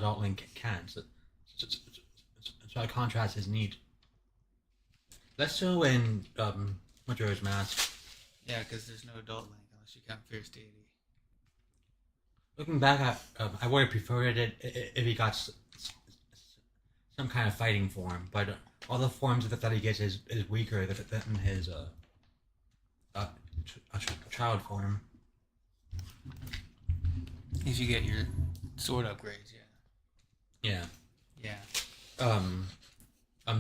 adult Link can't. So, I contrast his need. Less so in Majora's Mask. Yeah, because there's no adult Link unless you count Fierce Deity. Looking back, I would have preferred it if he got some kind of fighting form, but all the forms that he gets is weaker than his child form. If you get your sword upgrades, Yeah. yeah.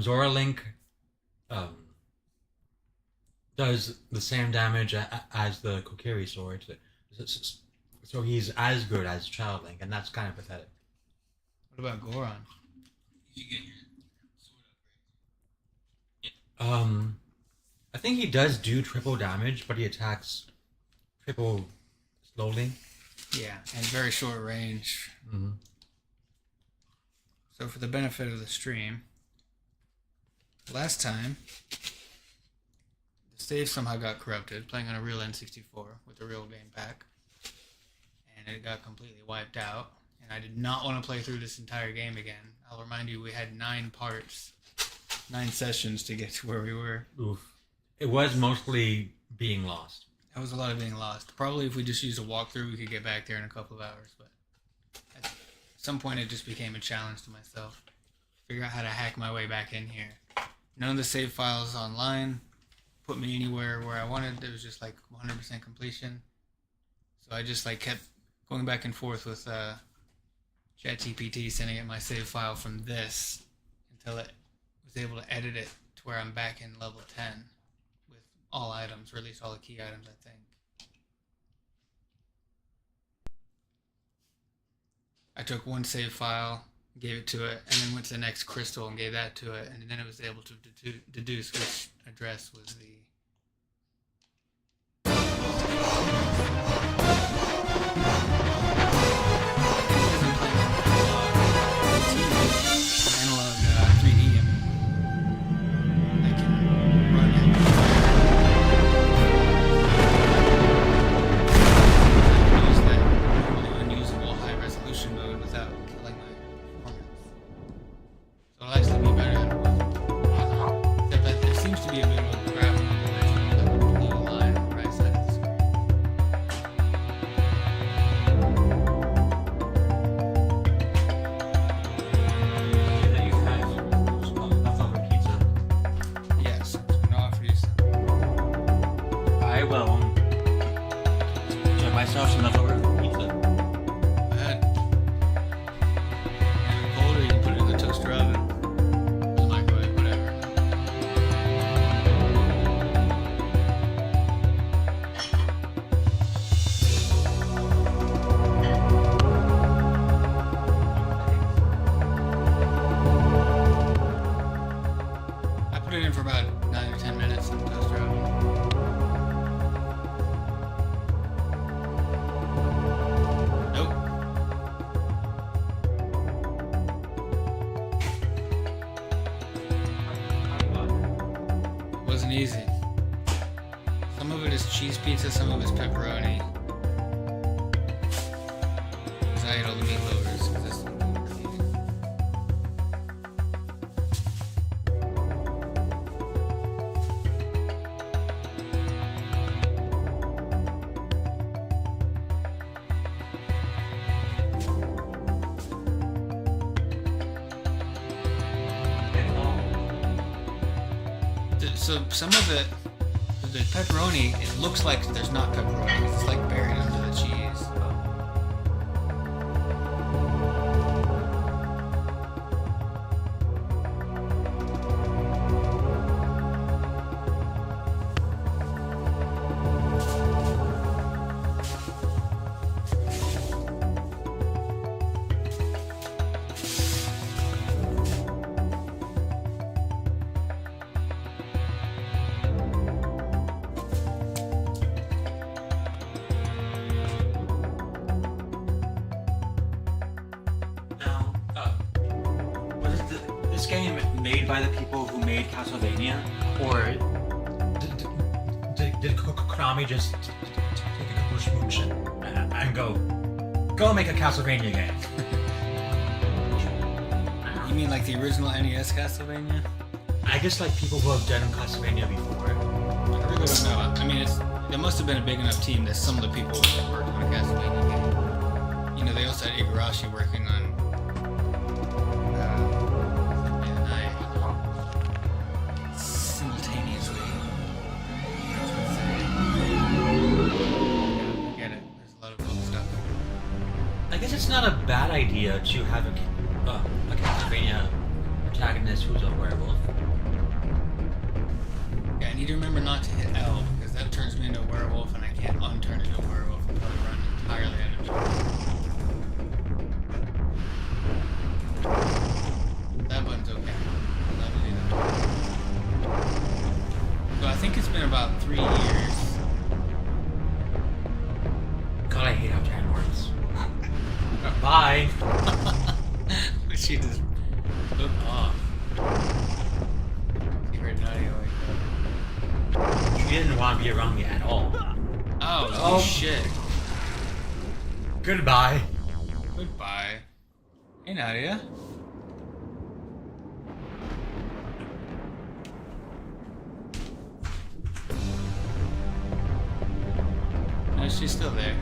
Zora Link does the same damage as the Kokiri sword, so he's as good as Child Link, and that's kind of pathetic. What about Goron? If you get your sword upgrades. I think he does do triple damage, but he attacks triple slowly. Yeah, and very short range. Mm-hmm. So for the benefit of the stream, last time, the save somehow got corrupted, playing on a real N64 with a real game pack, and it got completely wiped out, and I did not want to play through this entire game again. I'll remind you, we had 9 parts, 9 sessions to get to where we were. Oof. It was mostly being lost. That was a lot of being lost. Probably if we just used a walkthrough, we could get back there in a couple of hours, but at some point it just became a challenge to myself. Figure out how to hack my way back in here. None of the save files online put me anywhere where I wanted. It was just like 100% completion. So I just like kept going back and forth with ChatGPT, sending it my save file from this until it was able to edit it to where I'm back in level 10 with all items, or at least all the key items, I think. I took one save file, gave it to it, and then went to the next crystal and gave that to it, and then it was able to deduce which address was the... Analogue 3D. I can run it. Use that normally unusable high resolution mode without killing my performance. So it'll actually be better than it was. Except that there seems to be a bit of a graphical glitch with that blue line on the right side of the screen. That you have leftover pizza. Yes, I'm gonna offer you some. I will enjoy myself some leftover pizza. Go ahead. And if cold, or you can put it in the toaster oven, or the microwave, whatever. I put it in for about 9 or 10 minutes in the toaster oven. Nope. It wasn't easy. Some of it is cheese pizza, some of it is pepperoni. 'Cause I ate all the meat loavers, 'cause that's easy. So some of it, the pepperoni, it looks like there's not pepperoni. It's like buried under the cheese. Now, was this game made by the people who made Castlevania, or did Konami just take a push and go make a Castlevania game? You mean like the original NES Castlevania? I just like people who have done Castlevania before. I really don't know. I mean, there must have been a big enough team that some of the people that worked on a Castlevania game. You know, they also had Igarashi working on simultaneously. I get it. There's a lot of cool stuff. I guess it's not a bad idea to have a Castlevania protagonist who's a werewolf. Yeah, I need to remember not to hit L because that turns me into a werewolf and I can't unturn into a werewolf and probably run entirely out of time. That button's okay. Let me do that. So I think it's been about 3 years. God, I hate how time works. Bye. But she just took off. She heard naughty like You didn't want to be around me at all. oh shit. Goodbye. Goodbye. Hey Nadia. No, she's still there.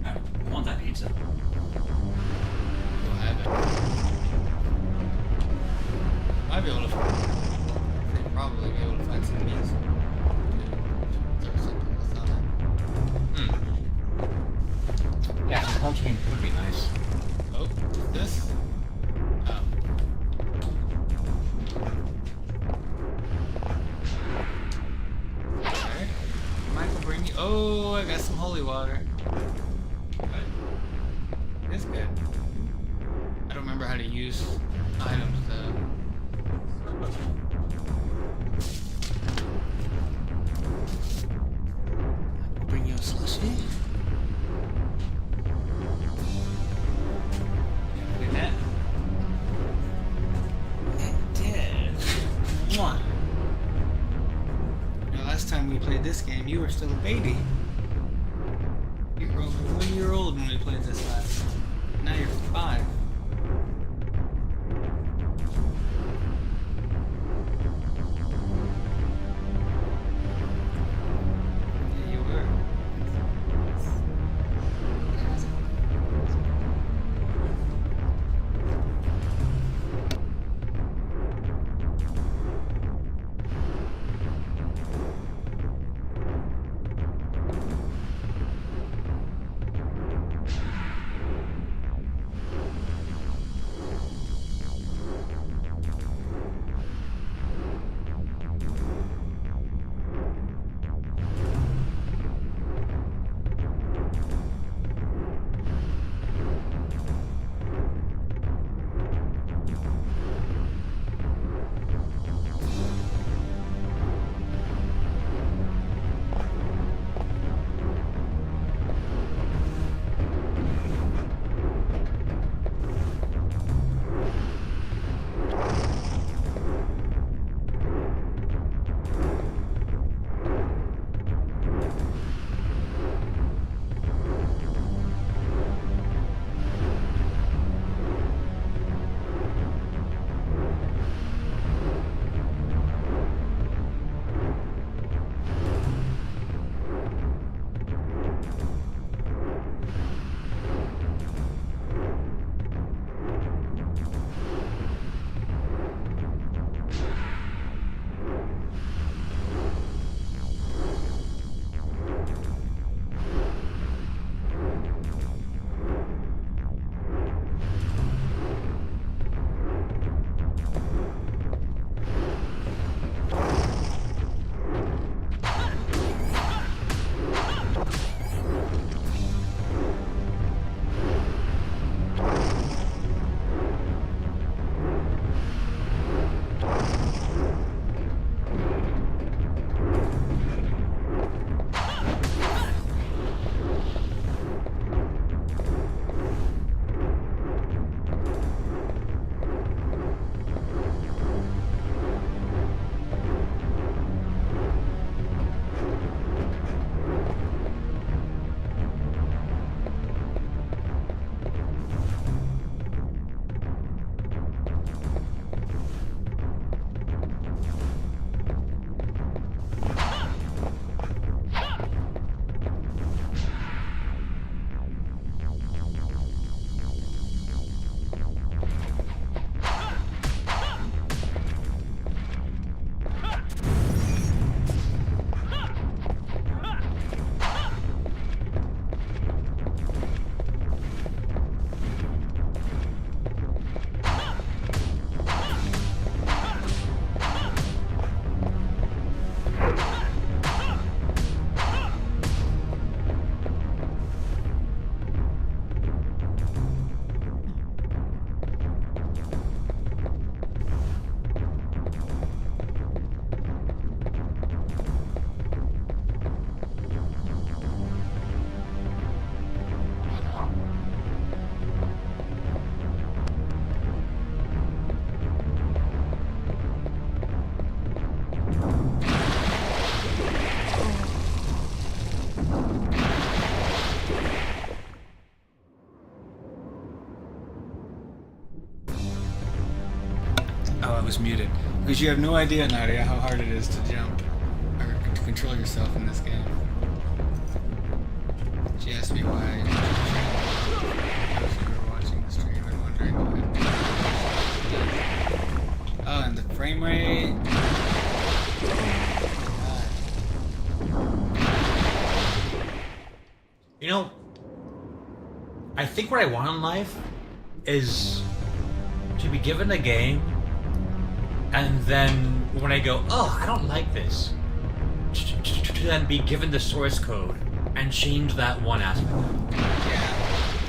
I want that pizza. We'll have it. Might be able to probably be able to find some meats. Throw something else on it. Yeah, some punching would be nice. Oh, this? Oh. Alright. Michael, bring me. Oh, I got some holy water. Good. It's good. I don't remember how to use items though. I'll bring you a slushie. Look at that. It did. Mwah. You know, last time we played this game, you were still a baby. You were over 1 year old when we played this last. Now you're 5. Yeah, you were. I was muted. Because you have no idea, Nadia, how hard it is to jump or to control yourself in this game. She asked me why. If you were watching the stream and wondering why. Oh, and the frame rate. You know, I think what I want in life is to be given a game, and then when I go, oh, I don't like this, to then be given the source code and change that one aspect. Yeah.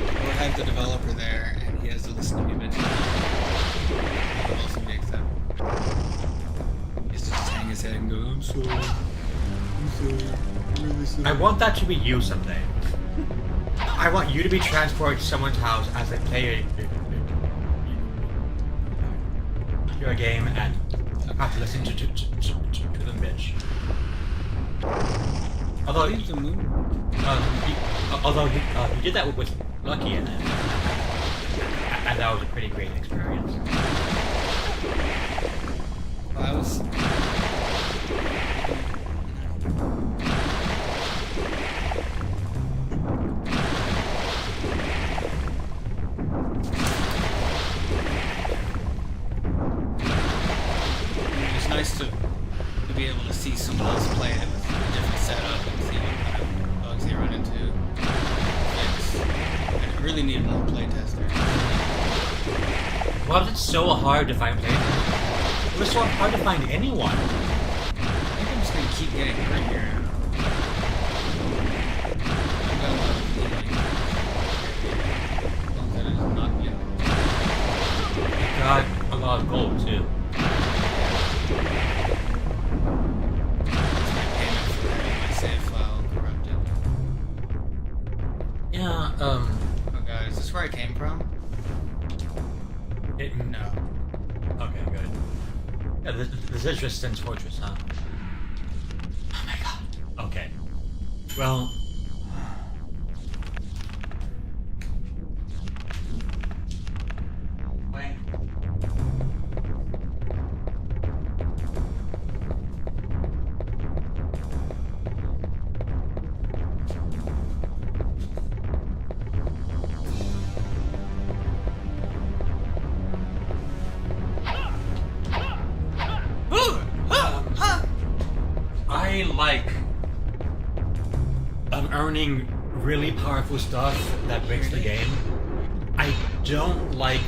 Or have the developer there, and he has to listen to me mention it. That would also be acceptable. He has to just hang his head and go, I'm sorry. I'm sorry. I'm really sorry. I want that to be you someday. I want you to be transported to someone's house as they play your game and have to listen to them bitch. Although Leave the moon. You did that with Lucky in it, and that was a pretty great experience. Well, I was. It's nice to be able to see someone else play it with a different setup and see what kind of bugs they run into. I really need more playtesters. Why was it so hard to find playtesters? It was so hard to find anyone. I think I'm just gonna keep getting prettier. I've got a lot of feeling. That is not yet. Got a lot of gold too. That's my payment for having my save file corrupted. Yeah, Oh god, is this where I came from? No. Okay, good. Yeah, this is just Sin's Fortress, huh? Oh my god. Okay. Well... Wait. I like earning really powerful stuff that breaks the game. I don't like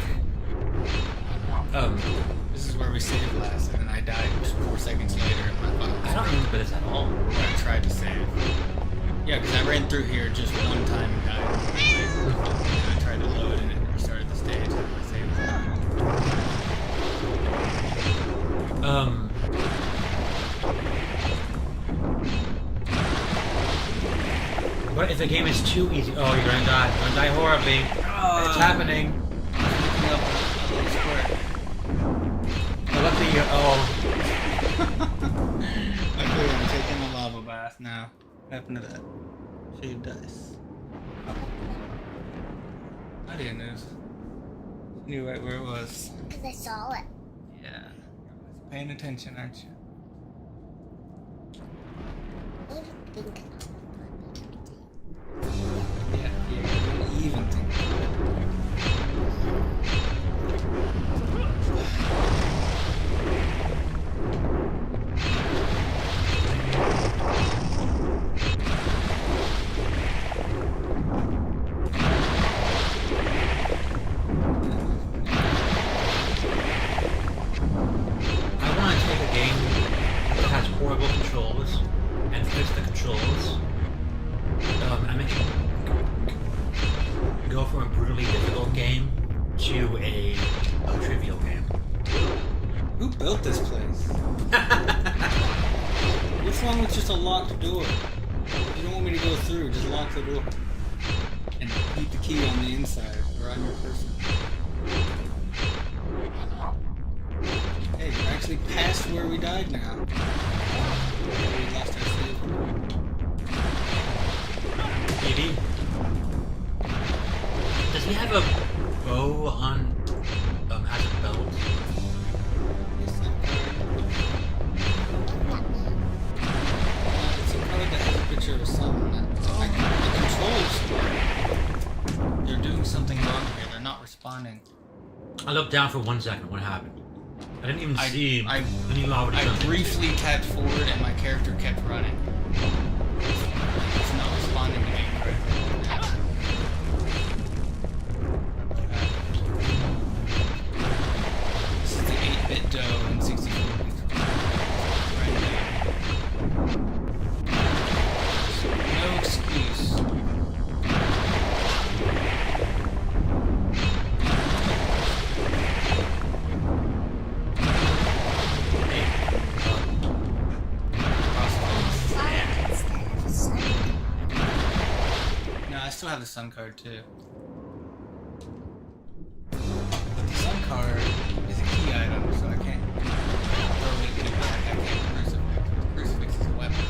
This is where we saved last, and then I died 4 seconds later in my file. I don't remember this at all. Where I tried to save. Yeah, because I ran through here just one time and died. And I tried to load and it restarted the stage and my save was gone. But if the game is too easy, oh, you're gonna die. You're gonna die horribly. It's happening. Picking up a little square. Luckily, oh. Luckily, I'm taking a lava bath now. What happened to that? Shaved ice. I didn't know. Knew right where it was. Because I saw it. Yeah. Paying attention, aren't you? I think Yeah, you even think. I want to take a game that has horrible controls and fix the controls. I make it go from a brutally difficult game to a trivial game. Who built this place? What's wrong with just a locked door? You don't want me to go through, just lock the door. And keep the key on the inside, or on your person. Hey, we're actually past where we died now. We lost our save. Maybe. Does he have a bow on as a belt? picture of a sun on it. The controls, they're doing something wrong here. They're not responding. I looked down for 1 second. What happened? I didn't even see any lava I descending. briefly tapped forward and my character kept running. It's not responding to me correctly. This is the 8-bit dough and 64-bit. Right now. No excuse. I still have the sun card too. But the sun card is a key item, so I can't throw it in it back. I can't crucifix. Crucifix is a weapon.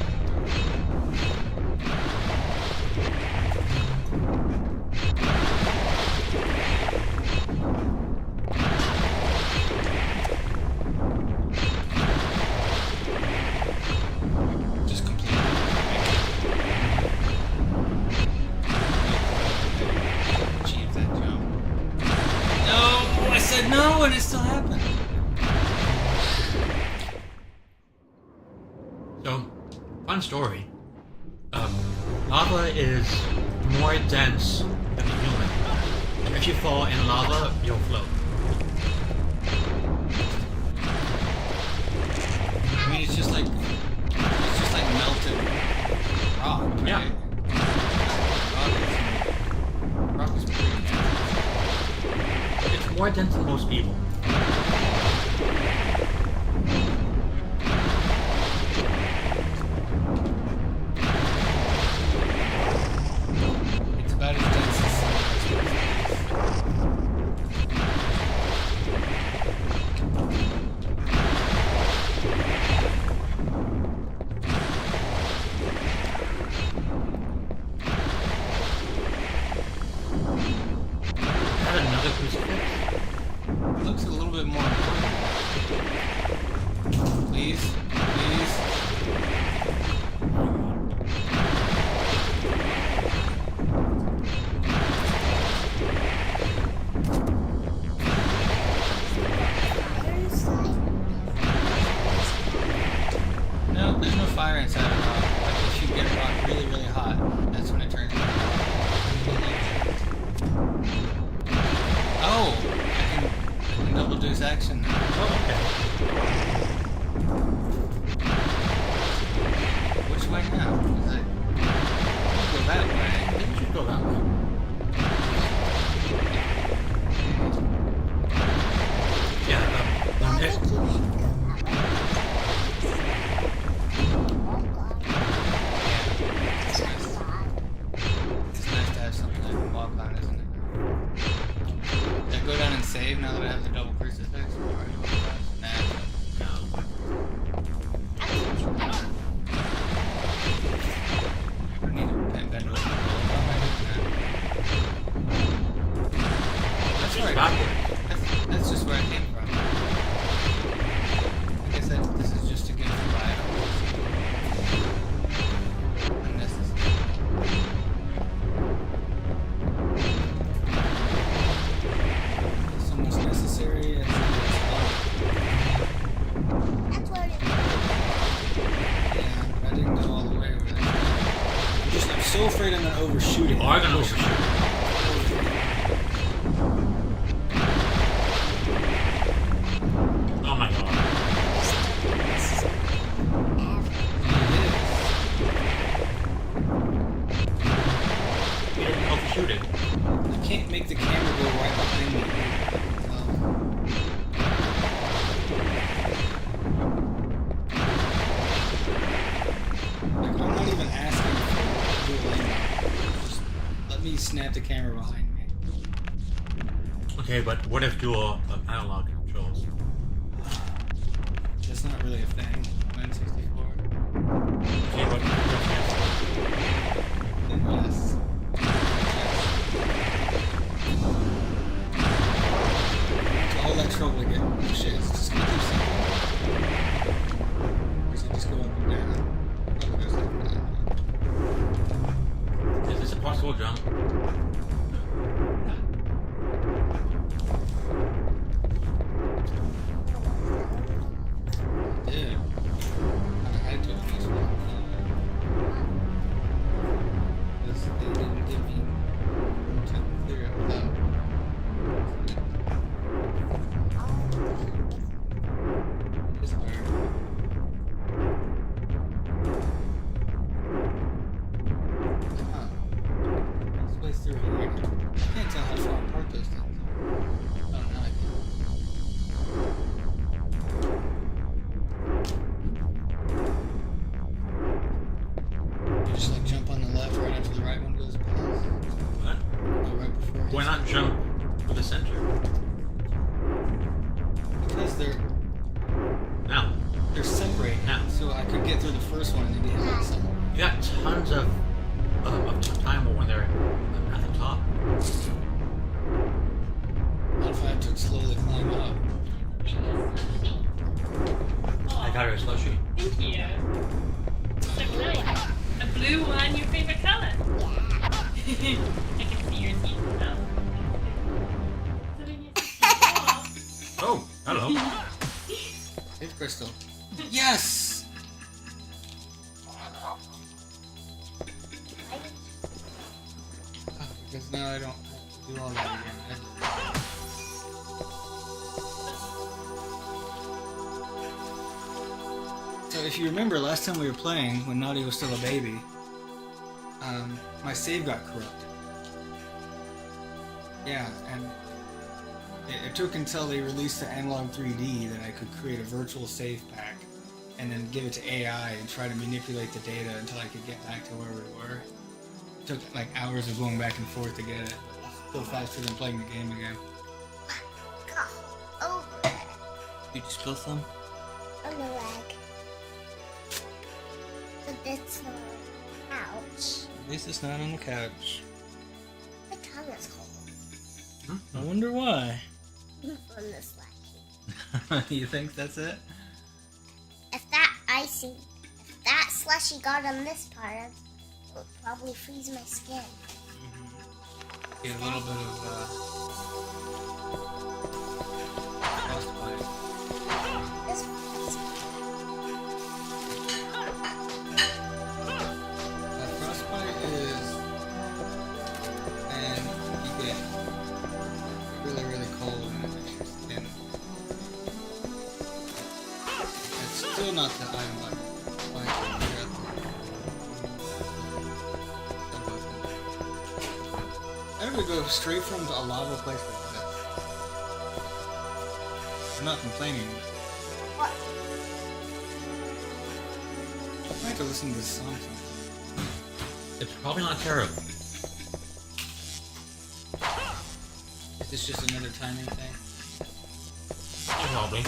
Just completely. I said no, and it still happened. So, fun story. Lava is more dense than a human. If you fall in lava, you'll float. I mean, it's just like melted rock. Right? Yeah. Rock is pretty dense. It's more dense than most people. It's about as dense as Another crucifix? looks a little bit more important. Please, please. No, there's no fire inside of a rock. Like if you get a rock really, really hot, that's when it turns into Oh, I can double deuce action now. Oh, okay. Which way now? Is it go that way? I think we should go that way. Yeah, It's nice to have something I can walk on, isn't it? Did I go down and save now that I have the double crucifix? Or nah. I need to bend over. That's where that's just where I came from. I guess this is just to get survival. Unnecessary. So much necessary as it is. That's what it is. Yeah, but I didn't go all the way over there. I'm so afraid I'm gonna overshoot it. you are gonna overshoot it. Oh my god. You didn't overshoot it. I can't make the camera go right behind me. Like, I'm not even asking for dual angle. Just let me snap the camera behind me. Okay, but what if dual analog controls? That's not really a thing. N64. Okay, but Then yes. All that trouble to get shit. It's just gonna keep simple. Or does it just go up and down? Probably goes up and down. more pistons. Oh, now I can. You just like jump on the left right after the right one goes past. What? Or right before. it Why hits not jump to the center? Because Now. they're separated. Now. So I could get through the first one and then get hit by someone. You got tons of time when they're at the top. What if I have to slowly climb up? I got her a slushie. Thank you. So nice. A blue one, your favorite color. Yeah. I can see your teeth now. Oh, hello. Save crystal. Yes! Oh, because now I don't have to do all that again. So if you remember last time we were playing, when Naughty was still a baby, my save got corrupt. Yeah, and it took until they released the Analogue 3D that I could create a virtual save pack and then give it to AI and try to manipulate the data until I could get back to where we were. It took like hours of going back and forth to get it. Still faster than playing the game again. Go over it. Did you spill some? On the leg. But that's not ouch. At least it's not on the couch. My tongue is cold. I wonder why. From this slushy. You think that's it? If that slushy got on this part, it would probably freeze my skin. Get a little bit of frostbite. This Frostbite is, and you get really, really cold and it makes your skin. It's still not the item button. Why can't I figure out how do we go straight from a lava place like this? I'm not complaining. what? I have to listen to this song. It's probably not terrible. Is this just another timing thing? Probably.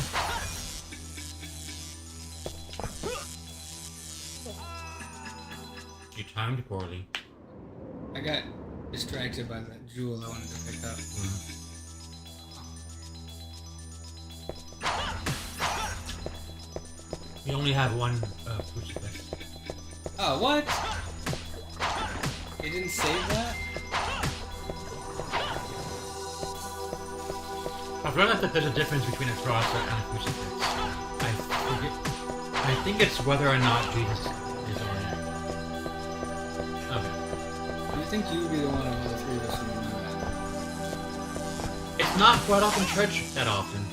You timed poorly. I got distracted by that jewel I wanted to pick up. You only have one crucifix. Oh, what? They didn't save that? I've learned that there's a difference between a cross and a crucifix. I think it's whether or not Jesus is on it. Okay. Do you think you would be the one of all the three of us who would know that? It's not brought up in church that often.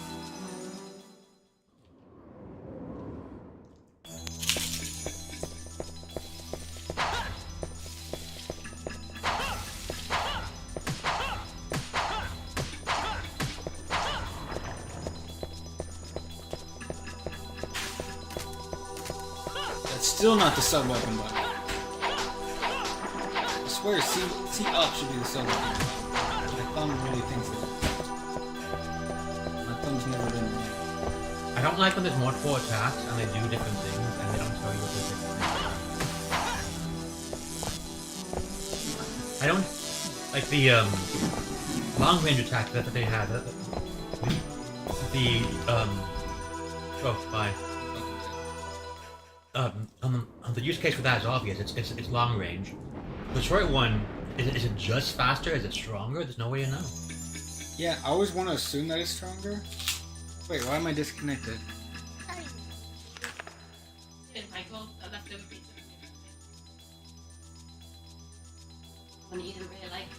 That's still not the sub-weapon button. I swear, C up should be the sub-weapon button. My thumb really thinks it. My thumb's never been right. I don't like when there's multiple attacks and they do different things and they don't tell you what they're different. I don't like the long range attack that they had. Oh, bye. The use case for that is obvious. It's long range. The short one is it just faster? Is it stronger? There's no way to know. Yeah, I always want to assume that it's stronger. Wait, why am I disconnected? Here's Michael, a leftover pizza. One you didn't really like.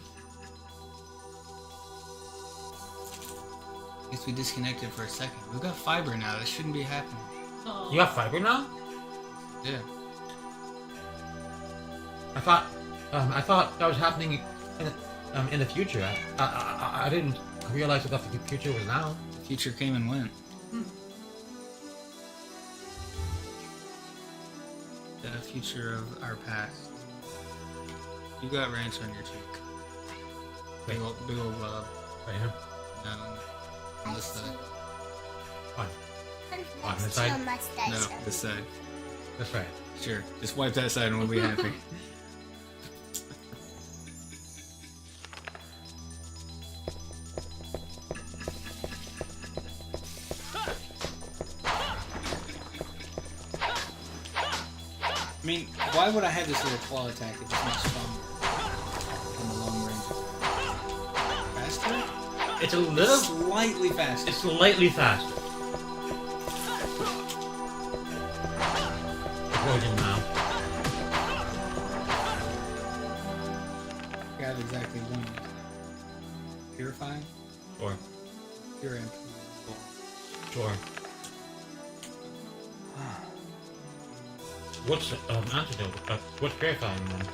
I guess we disconnected for a second. We've got fiber now. This shouldn't be happening. Oh. You got fiber now? Yeah. I thought that was happening. In the future. I didn't realize that the future was now. The future came and went. The future of our past. You got ranch on your cheek. Big old glove. Right here. No, on this side. On On this side? No, this side. That's right. Sure. Just wipe that side and we'll be happy. I mean, why would I have this little claw attack if it's much stronger in the long range? Faster? It's a little Slightly faster. It's slightly faster. Poison now. I have exactly one. Purifying? Sure. Pure and pure. Sure. What's antidote? What's purifying one?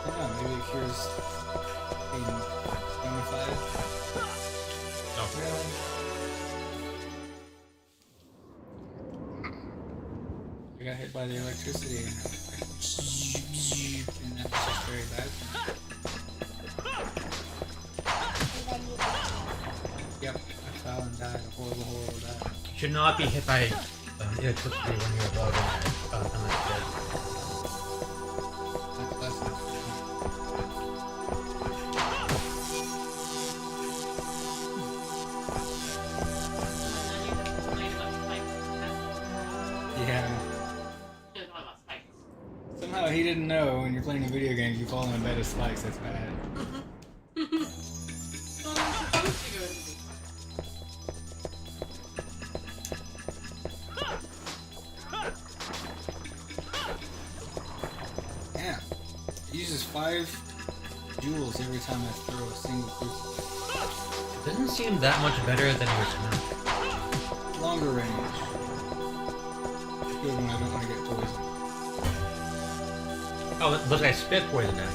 I don't know, maybe it cures being unified. Oh. I got hit by the electricity and that was just very bad for me. Yep, I fell and died a horrible death. You should not be hit by electricity when you're above and like that. That's lesson. Yeah. Somehow he didn't know when you're playing a video game you fall in a bed of spikes, that's bad. Yeah. It uses 5 jewels every time I throw a single crucifix. Doesn't seem that much better than your smash. Longer range. It's good when I don't want to get poisoned. Oh, look, I spit poison at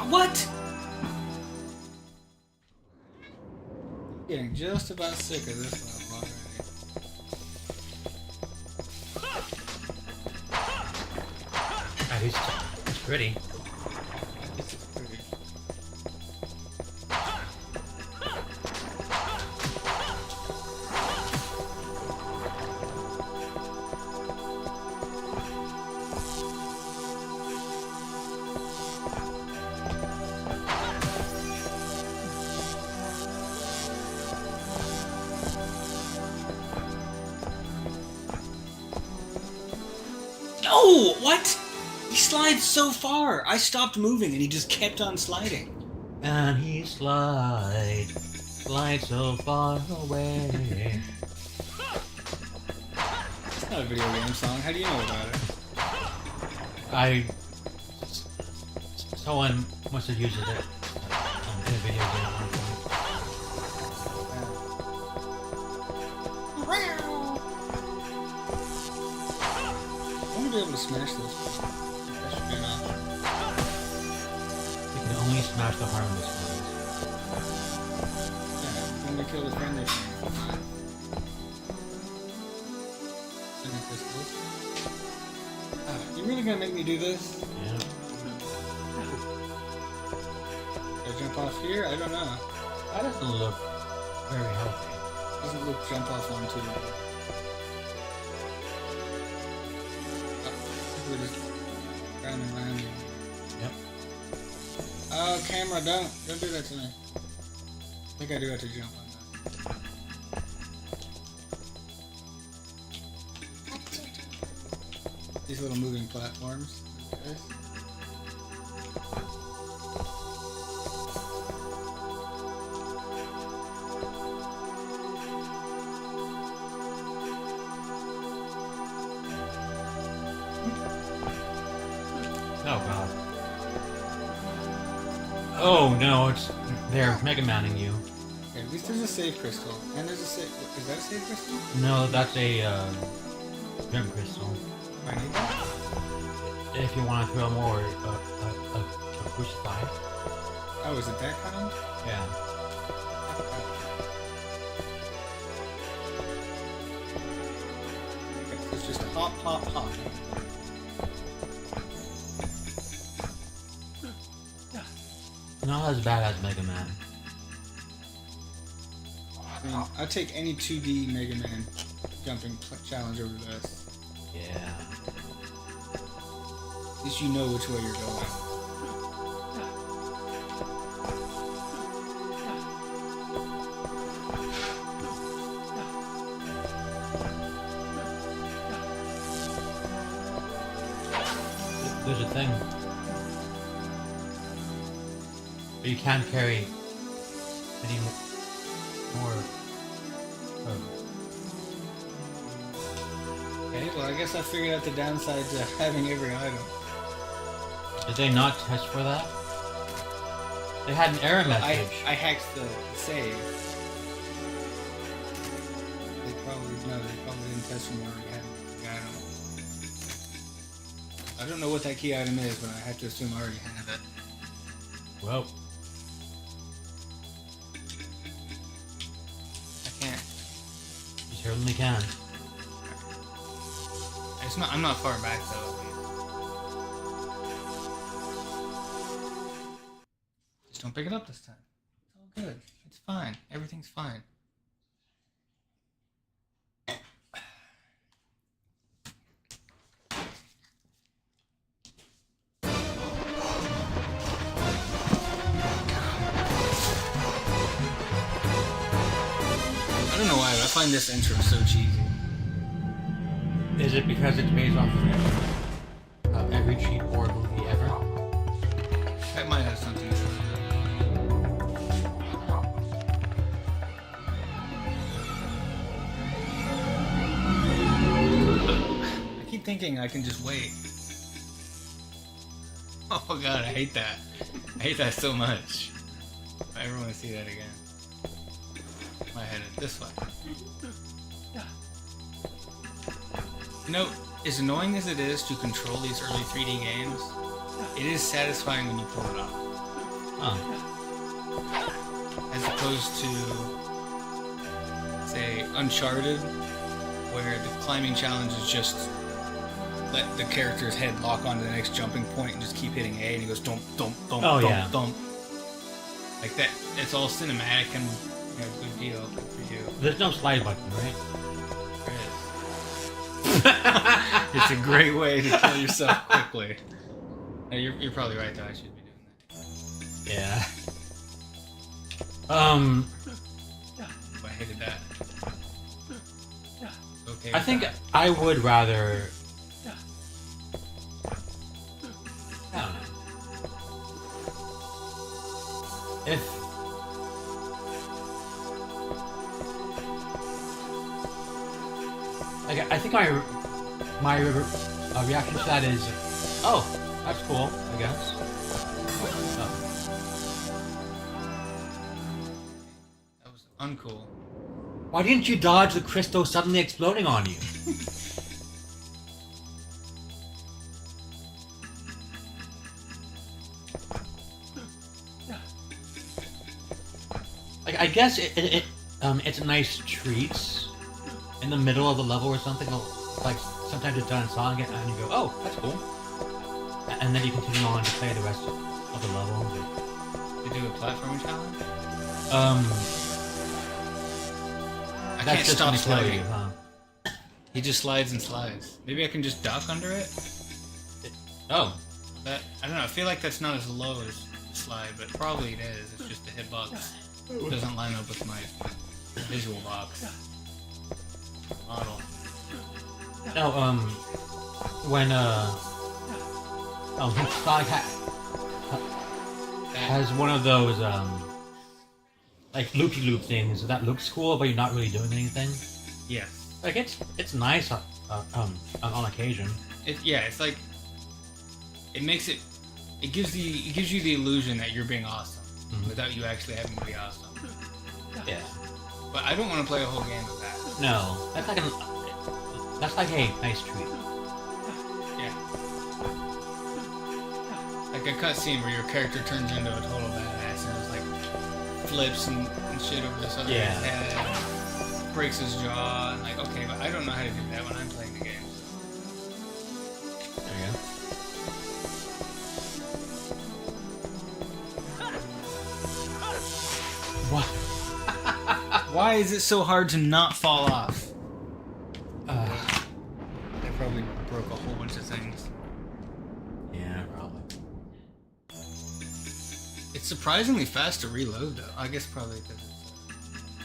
What? Getting just about sick of this level already. At least it's pretty. This is pretty. No! What? He slides so far. I stopped moving and he just kept on sliding. And he slide so far away. It's not a video game song. How do you know about it? Someone must have used it in a video game at one point. I want to be able to smash this. That should be an option. You can only smash the harmless ones. Yeah, when we kill the friendly thing. Crystals. You really gonna make me do this? Yeah. Should I jump off here? I don't know. That doesn't look very healthy. Doesn't look jump off onto. We're just round and round. Yep. Oh, camera, don't do that to me. I think I do have to jump on that. These little moving platforms. Okay. Oh god. Oh no, they're Mega Manning you. Okay, at least there's a save crystal. And there's a save. Is that a save crystal? No, that's a gem crystal. Do I need that? if you want to throw more a crucify. Oh, is it that kind? Yeah. It's just a hop, hop, hop. Not as bad as Mega Man. I mean, I'd take any 2D Mega Man jumping challenge over this. Yeah. At least you know which way you're going. There's a thing. But you can't carry any more. Okay, well, I guess I figured out the downside to having every item. Did they not test for that? They had an error message. I hacked the save. They probably didn't test from where we had the item. I don't know what that key item is, but I have to assume I already have it. Well, I can't. you certainly can. I'm not far back though. Just don't pick it up this time. It's all good. It's fine. Everything's fine. I don't know why, but I find this intro so cheesy. Is it because it's based off of every cheap horror movie ever? That might have something to do with it. I keep thinking I can just wait. Oh god, I hate that. I hate that so much. If I ever want to see that again. I head it this way. You know, as annoying as it is to control these early 3D games, it is satisfying when you pull it off. Huh. As opposed to, say, Uncharted, where the climbing challenge is just let the character's head lock onto the next jumping point and just keep hitting A, and he goes dump, dump, dump, Oh, dump, yeah. dump. Like that, it's all cinematic and good deal for you. There's no slide button, right? There is. It's a great way to kill yourself quickly. No, you're probably right though. I should be doing that. Yeah. I hated that. Okay. I think I would rather. I don't know. If. Like, I think my reaction to that is, oh, that's cool, I guess. Oh. that was uncool. Why didn't you dodge the crystal suddenly exploding on you? Like, I guess it's a nice treat in the middle of the level or something. Like, sometimes it's done in song and you go, oh, that's cool. And then you continue on to play the rest of the level. You do a platforming challenge? I That's can't just stop when they kill sliding. you, huh? He just slides and slides. Maybe I can just duck under it? Oh. That I don't know, I feel like that's not as low as the slide, but probably it is. It's just the hitbox doesn't line up with my visual box model. No, when Sonic has one of those like loopy-loop things that looks cool, but you're not really doing anything. Yeah. Like it's nice on occasion. It's like it makes it. It gives you the illusion that you're being awesome without you actually having to be awesome. Yeah. But I don't want to play a whole game of that. No, that's like a nice treat. Yeah. like a cutscene where your character turns into a total badass and it's like flips and shit over this other Yeah. guy's head, breaks his jaw, and like, okay, but I don't know how to do that when I'm playing the game. There you go. What? Why is it so hard to not fall off? I probably broke a whole bunch of things. Yeah, probably. It's surprisingly fast to reload, though. I guess probably because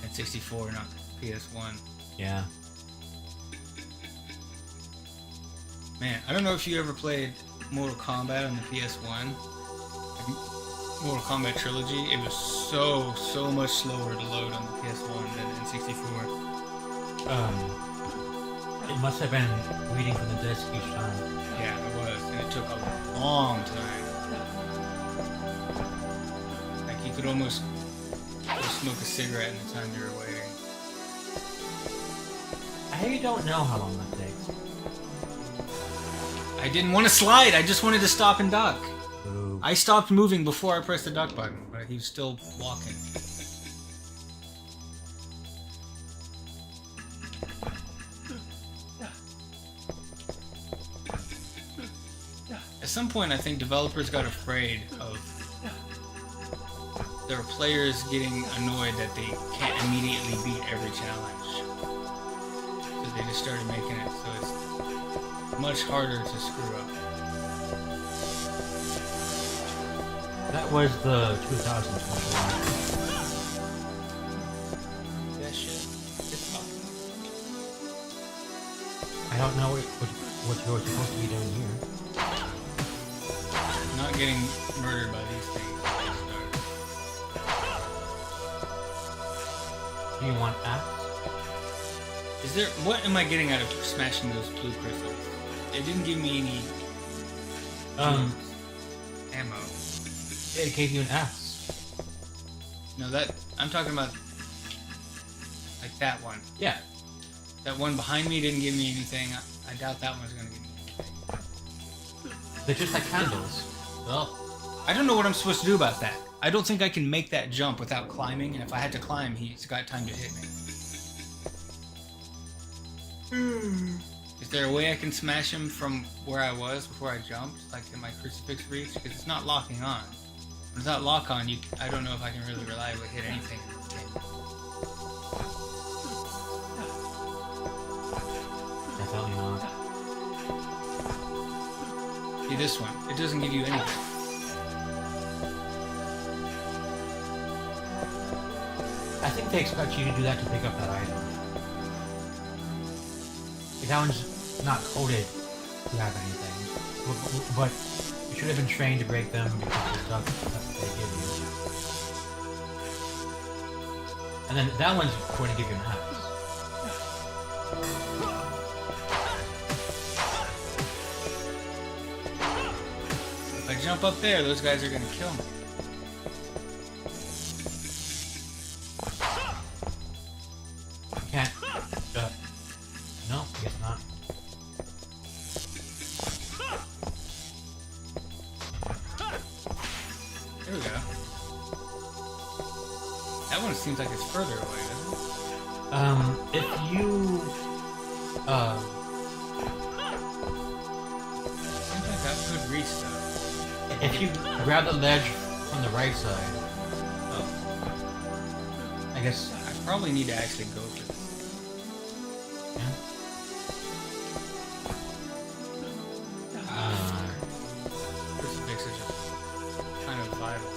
it's at 64, not PS1. Yeah. Man, I don't know if you ever played Mortal Kombat on the PS1. Mortal Kombat Trilogy. It was so much slower to load on the PS1 than in 64. It must have been reading from the disc each time. Yeah, it was, and it took a long time. Like you could almost go smoke a cigarette in the time you were waiting. I don't know how long that takes. I didn't want to slide. I just wanted to stop and duck. Ooh. I stopped moving before I pressed the duck button, but he was still walking. At some point, I think developers got afraid of their players getting annoyed that they can't immediately beat every challenge. So they just started making it so it's much harder to screw up. That was the 2021. That shit. It's fucking. I don't know what you're supposed to be doing here. Not getting murdered by these things. Do you want apps? Is there? What am I getting out of smashing those blue crystals? It didn't give me any ammo. It gave you an axe. No, that I'm talking about like that one. Yeah. That one behind me didn't give me anything. I doubt that one's gonna give me anything. They're just like candles. Well, I don't know what I'm supposed to do about that. I don't think I can make that jump without climbing, and if I had to climb, he's got time to hit me. Is there a way I can smash him from where I was before I jumped, like in my crucifix reach? Because it's not locking on. Without lock on, I don't know if I can really reliably hit anything in this game. definitely not. See this one, it doesn't give you anything. I think they expect you to do that to pick up that item. Like, that one's not coded to have anything, but you should have been trained to break them because of the stuff that they give you. And then that one's going to give you an axe. If I jump up there, those guys are gonna kill me. Can't. No, I guess not. There we go. That one seems like it's further away, doesn't it? If you, Seems like that could reach though. if you grab the ledge from the right side, I guess, I probably need to actually go for this. yeah. Crucifix is just kind of vital.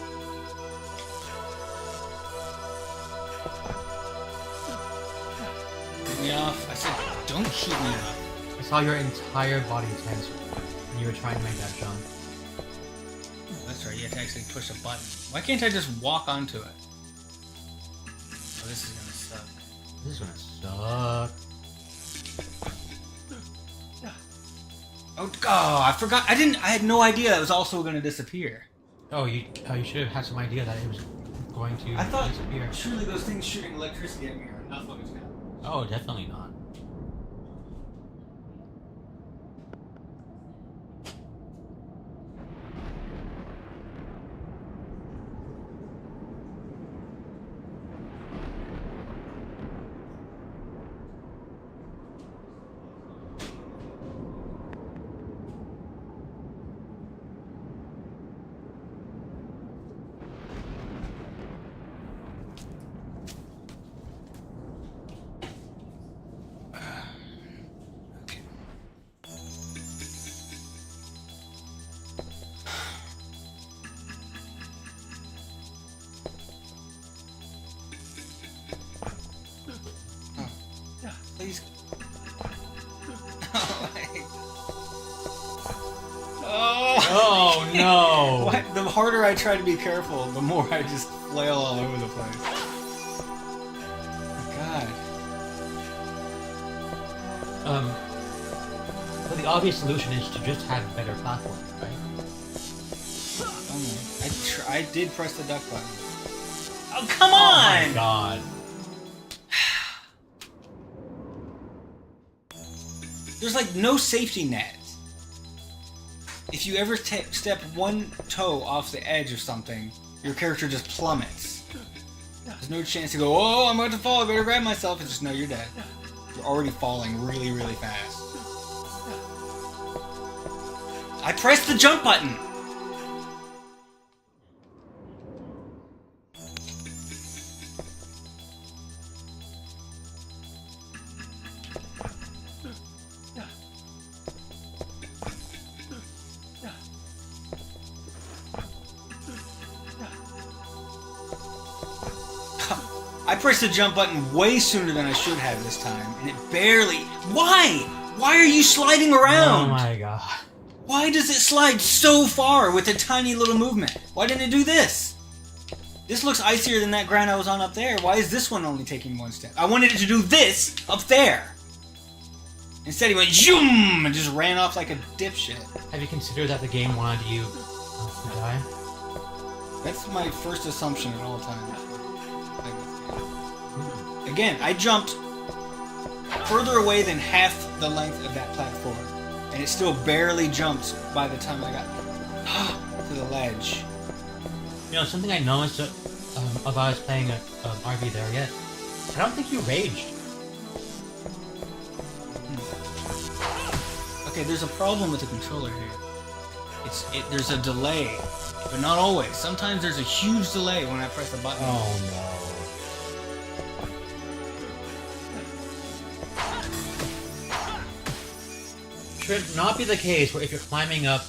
Shoot me off. I said, don't shoot me off. I saw your entire body tense when you were trying to make that jump. That's right, you have to actually push a button. Why can't I just walk onto it? Oh, this is gonna suck. This is gonna suck. Oh, I forgot. I had no idea it was also gonna disappear. Oh, you should have had some idea that it was going to I thought disappear. surely those things shooting electricity at me are enough of it now. Oh, definitely not. No. What? The harder I try to be careful, the more I just flail all over the place. Oh, God. So the obvious solution is to just have better platforms, right? I did press the duck button. Oh, come on! Oh my god. There's like no safety net. If you ever step one toe off the edge of something, your character just plummets. There's no chance to go, oh, I'm about to fall, I better grab myself. It's just, no, you're dead. You're already falling really, really fast. I pressed the jump button! I pressed the jump button way sooner than I should have this time, and it barely... Why? Why are you sliding around? Oh my god. Why does it slide so far with a tiny little movement? Why didn't it do this? This looks icier than that ground I was on up there. Why is this one only taking one step? I wanted it to do this up there. Instead he went zoom and just ran off like a dipshit. Have you considered that the game wanted you to die? That's my first assumption at all times. Again, I jumped further away than half the length of that platform, and it still barely jumped by the time I got to the ledge. You know, something I noticed about us playing RV there yet, I don't think you raged. Okay, there's a problem with the controller here. There's a delay, but not always. Sometimes there's a huge delay when I press the button. Oh no. Should not be the case where if you're climbing up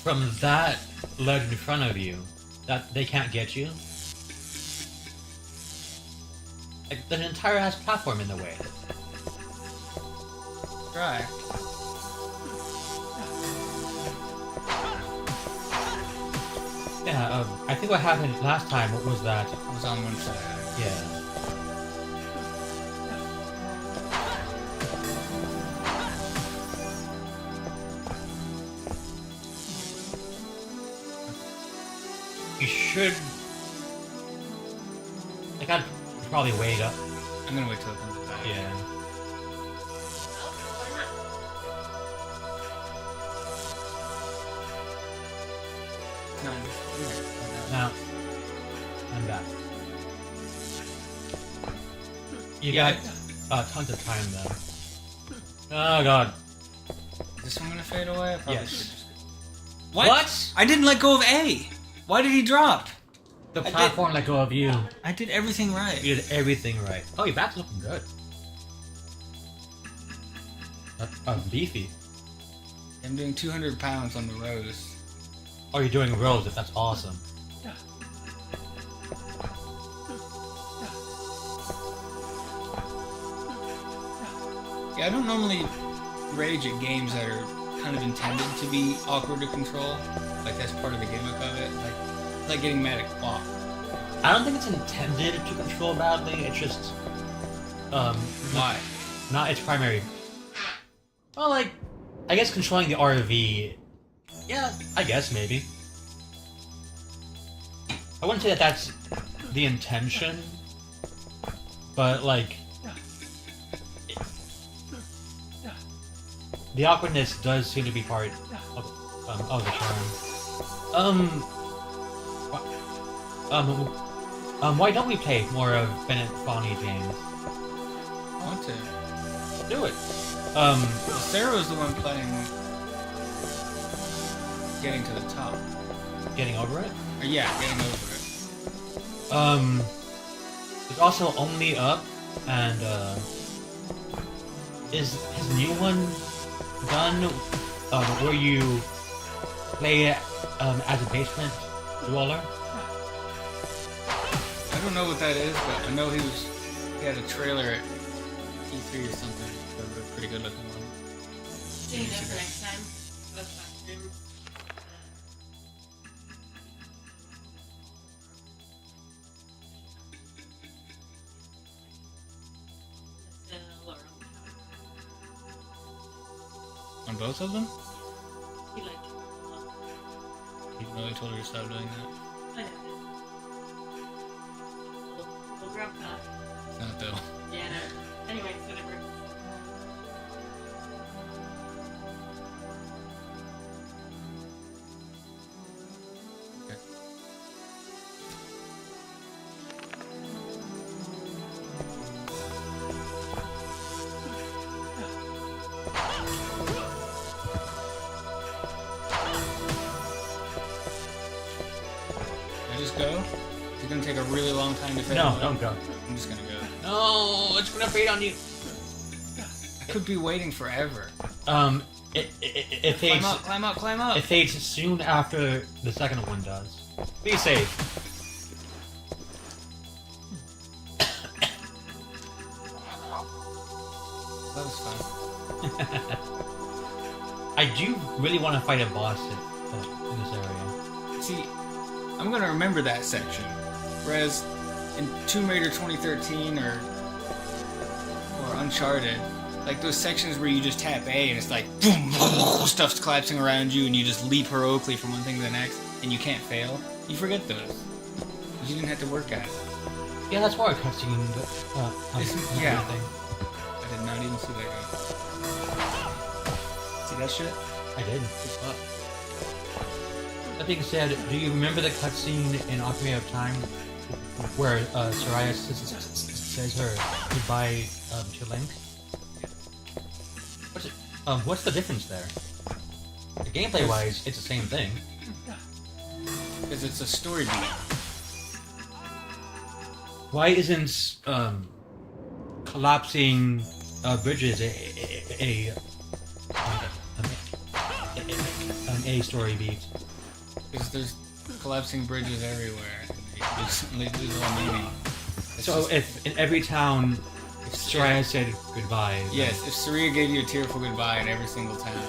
from that ledge in front of you, that they can't get you. Like, there's an entire ass platform in the way. Right. Yeah, I think what happened last time was that... I was on one side. Yeah. You should... Like, I'd probably wait up. I'm gonna wait till it comes back. Yeah. Now, I'm back. You got tons of time though. Oh god. Is this one gonna fade away? I probably Yes. should just... What? I didn't let go of A! Why did he drop? The platform let go of you. I did everything right. You did everything right. Oh, your back's looking good. Beefy. I'm doing 200 pounds on the rows. Oh, you're doing rows, if that's awesome. Yeah, I don't normally rage at games that are kind of intended to be awkward to control. Like, that's part of the gimmick of it. Like getting mad at clock. I don't think it's intended to control badly, it's just... Why? Not its primary... Well, like, I guess controlling the RV... Yeah, I guess, maybe. I wouldn't say that that's the intention, but, like... The awkwardness does seem to be part of the charm. Why don't we play more of Bennett Fawny games? I want to. Do it. Sarah was the one playing getting to the top. Getting over it? Or, yeah, getting over it. There's also Only Up, and, is his new one done, where you play, as a basement dweller? I don't know what that is, but I know he had a trailer at E3 or something. A pretty good looking one. Doing that for next time. That's my stream. On both of them? He like. Even though he told her to stop doing that. I know. Little grub cut. It's not though. Yeah, no. Anyway, whatever. Okay. Can I just go? It's gonna take a really long time to finish. No, don't go. I'm just gonna go. No, it's gonna fade on you. I could be waiting forever. It fades. Climb up, climb up, climb up. It fades soon after the second one does. Be safe. That was fun. I do really want to fight a boss in this area. See, I'm gonna remember that section. Whereas in Tomb Raider 2013 or Uncharted, like those sections where you just tap A and it's like boom, stuff's collapsing around you and you just leap heroically from one thing to the next and you can't fail. You forget those. You didn't have to work at it. Yeah, that's more a cutscene, but yeah. thing. I did not even see that guy. See that shit? I did. Good fuck. That being said, do you remember the cutscene in Ocarina of Time where Soraya says her goodbye to Link? What's the difference there? Gameplay-wise, it's the same thing. Because it's a story beat. Why isn't collapsing bridges an A story beat? Because there's collapsing bridges everywhere. They lose all meaning. It's So just- if in every town Soraya said goodbye, then- Yes, if Saria gave you a tearful goodbye in every single town,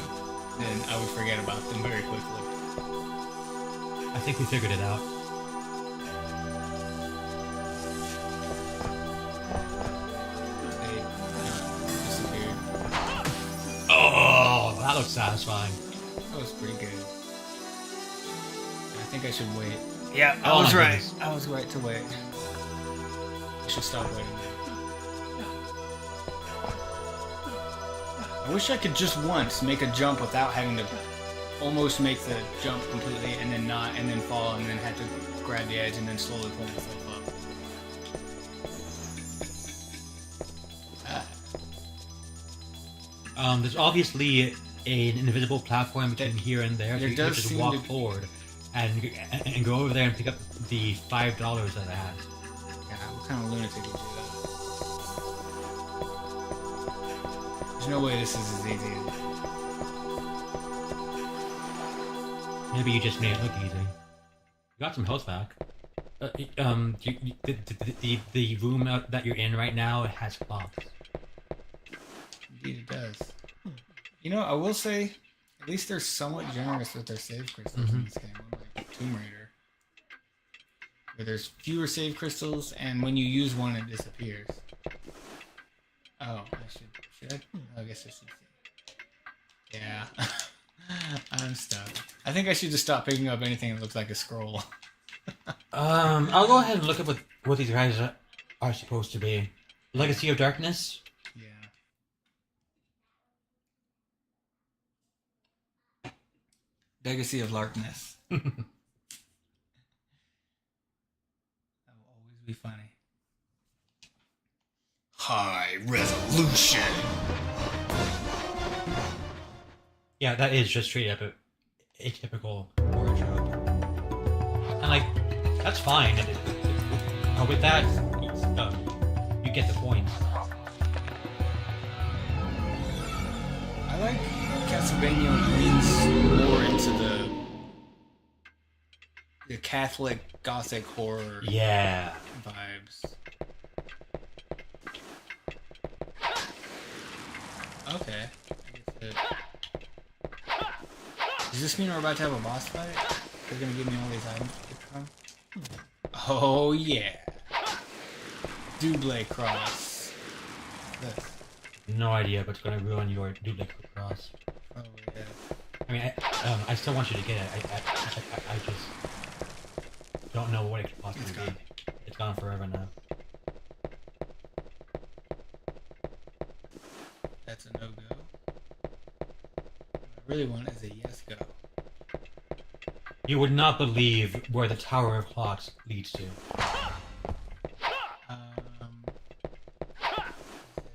then I would forget about them very quickly. I think we figured it out. They disappeared. Oh, that looks satisfying. That was pretty good. I think I should wait. Yeah, I was right. I was right to wait. I should stop waiting now. I wish I could just once make a jump without having to almost make the jump completely and then not and then fall and then have to grab the edge and then slowly pull myself up. There's obviously an invisible platform between here and there, so There you can does just seem walk to- forward and go over there and pick up the $5 that it has. Yeah, what kind of lunatic would do that? There's no way this is as easy as it. Maybe you just made it look easy. You got some health back. The room that you're in right now has clocks. Indeed it does. You know, I will say, at least they're somewhat generous with their save crystals in this game, unlike Tomb Raider. Where there's fewer save crystals, and when you use one, it disappears. Oh, should I? Oh, I guess I should see. Yeah. I'm stuck. I think I should just stop picking up anything that looks like a scroll. I'll go ahead and look at what these guys are supposed to be. Legacy of Darkness? Yeah. Legacy of Larkness. That will always be funny. High resolution. Yeah, that is just straight up a typical horror trope. And like, that's fine. With that, you get the point. I like Castlevania leans more into the Catholic Gothic horror Yeah. vibes. Okay. Does this mean we're about to have a boss fight? They're gonna give me all these items to pick from? Oh yeah! Double cross. This. No idea, but it's gonna ruin your duplicate cross. Probably. mean, I still want you to get it. I just don't know what it could possibly be. It's gone forever now. That's a no-go. What I really want is a yes-go. You would not believe where the Tower of Clocks leads to. Is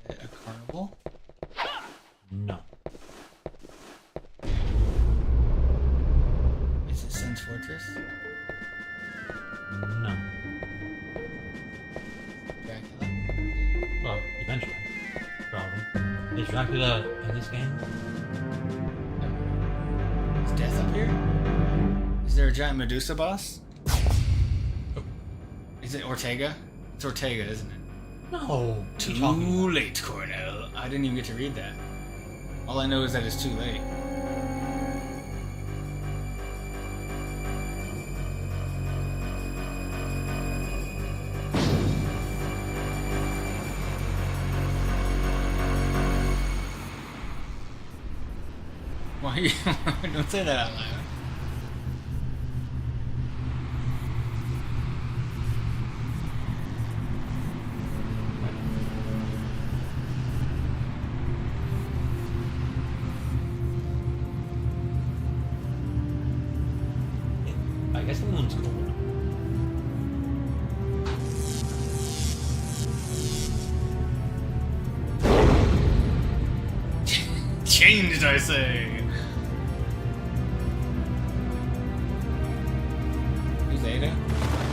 it a carnival? No. Is it Sun's Fortress? No. Dracula? Well, eventually. Probably. Is Dracula in this game? No. Is Death up here? Is there a giant Medusa boss? Oh. Is it Ortega? It's Ortega, isn't it? No. Too late, Cornell. I didn't even get to read that. All I know is that it's too late. Why you don't say that out loud? I guess the moon's cold. Changed, I say. Who's Ada?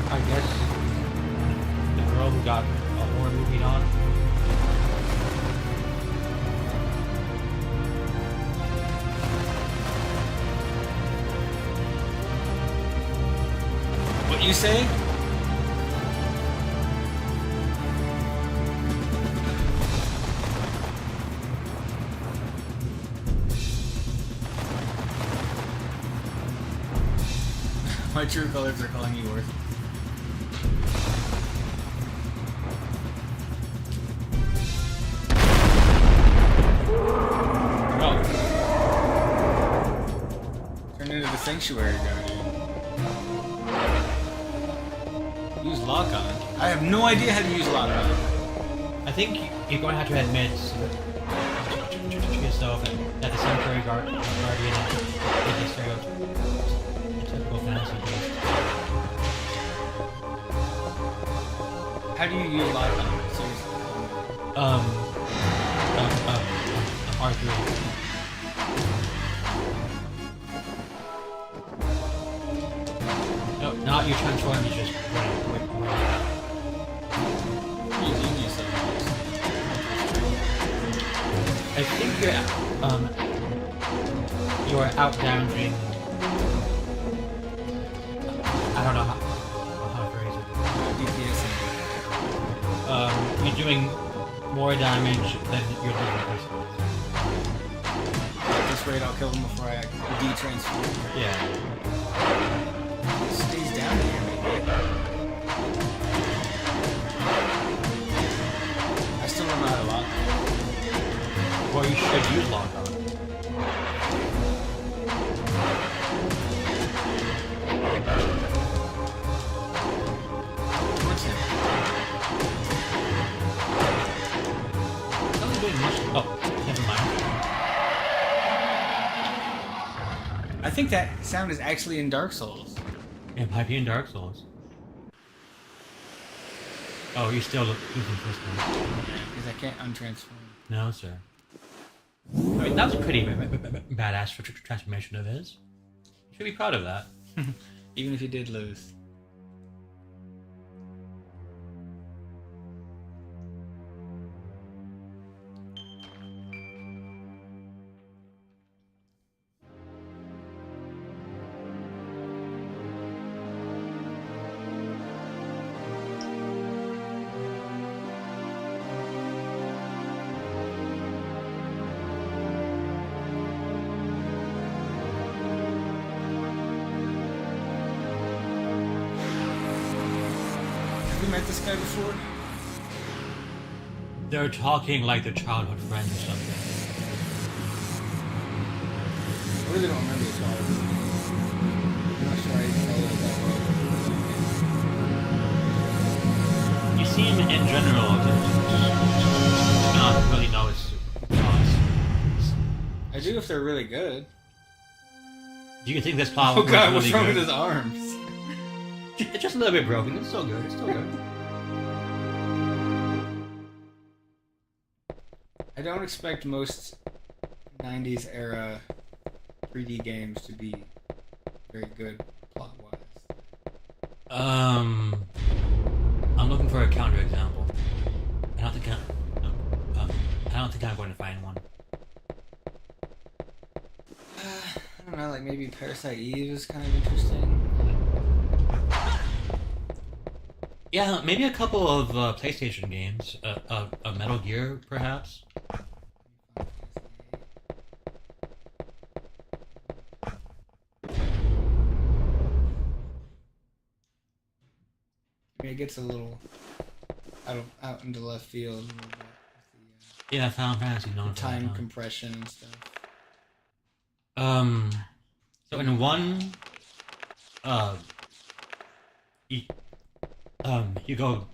I guess the girl who got a horror movie on. What you say? My true colors are calling you worth. No. Turn into the sanctuary guardian. Use lock on. I have no idea how to use lock on. I think you're going to have to admit to yourself that the Sanctuary Guardian is a stereotypical fantasy beast. How do you use lock on? Seriously. R3. No, not you transform, you just run. I think you're out damaging. I don't know how to phrase it. You're doing more damage than you're doing personally. At this rate, I'll kill them before I de-transform. Yeah. It stays down here, maybe. I still don't know how to lock. Well, you should use lock on. What's it? Doesn't do much. Oh, never mind. I think that sound is actually in Dark Souls. It might be in Dark Souls. Oh, you're still using this one. Because I can't untransform. No, sir. I mean, that was a pretty badass transformation of his. You should be proud of that. Even if you did lose. Have you met this guy before? They're talking like their childhood friends or something. really don't remember this part. I'm not sure I followed it that well. You seem in general to not really know its flaws. I do if they're really good. Do you think this plot Oh was god, really what's wrong good? with his arms? It's just a little bit broken. It's still good. It's still good. I don't expect most 90s era 3D games to be very good plot-wise. I'm looking for a counterexample. I don't think I'm going to find one. I don't know, like maybe Parasite Eve is kind of interesting. Yeah, maybe a couple of PlayStation games. A Metal Gear, perhaps. I mean, it gets a little out into left field a little bit with Yeah, Final Fantasy. the time compression and stuff. So in one, you go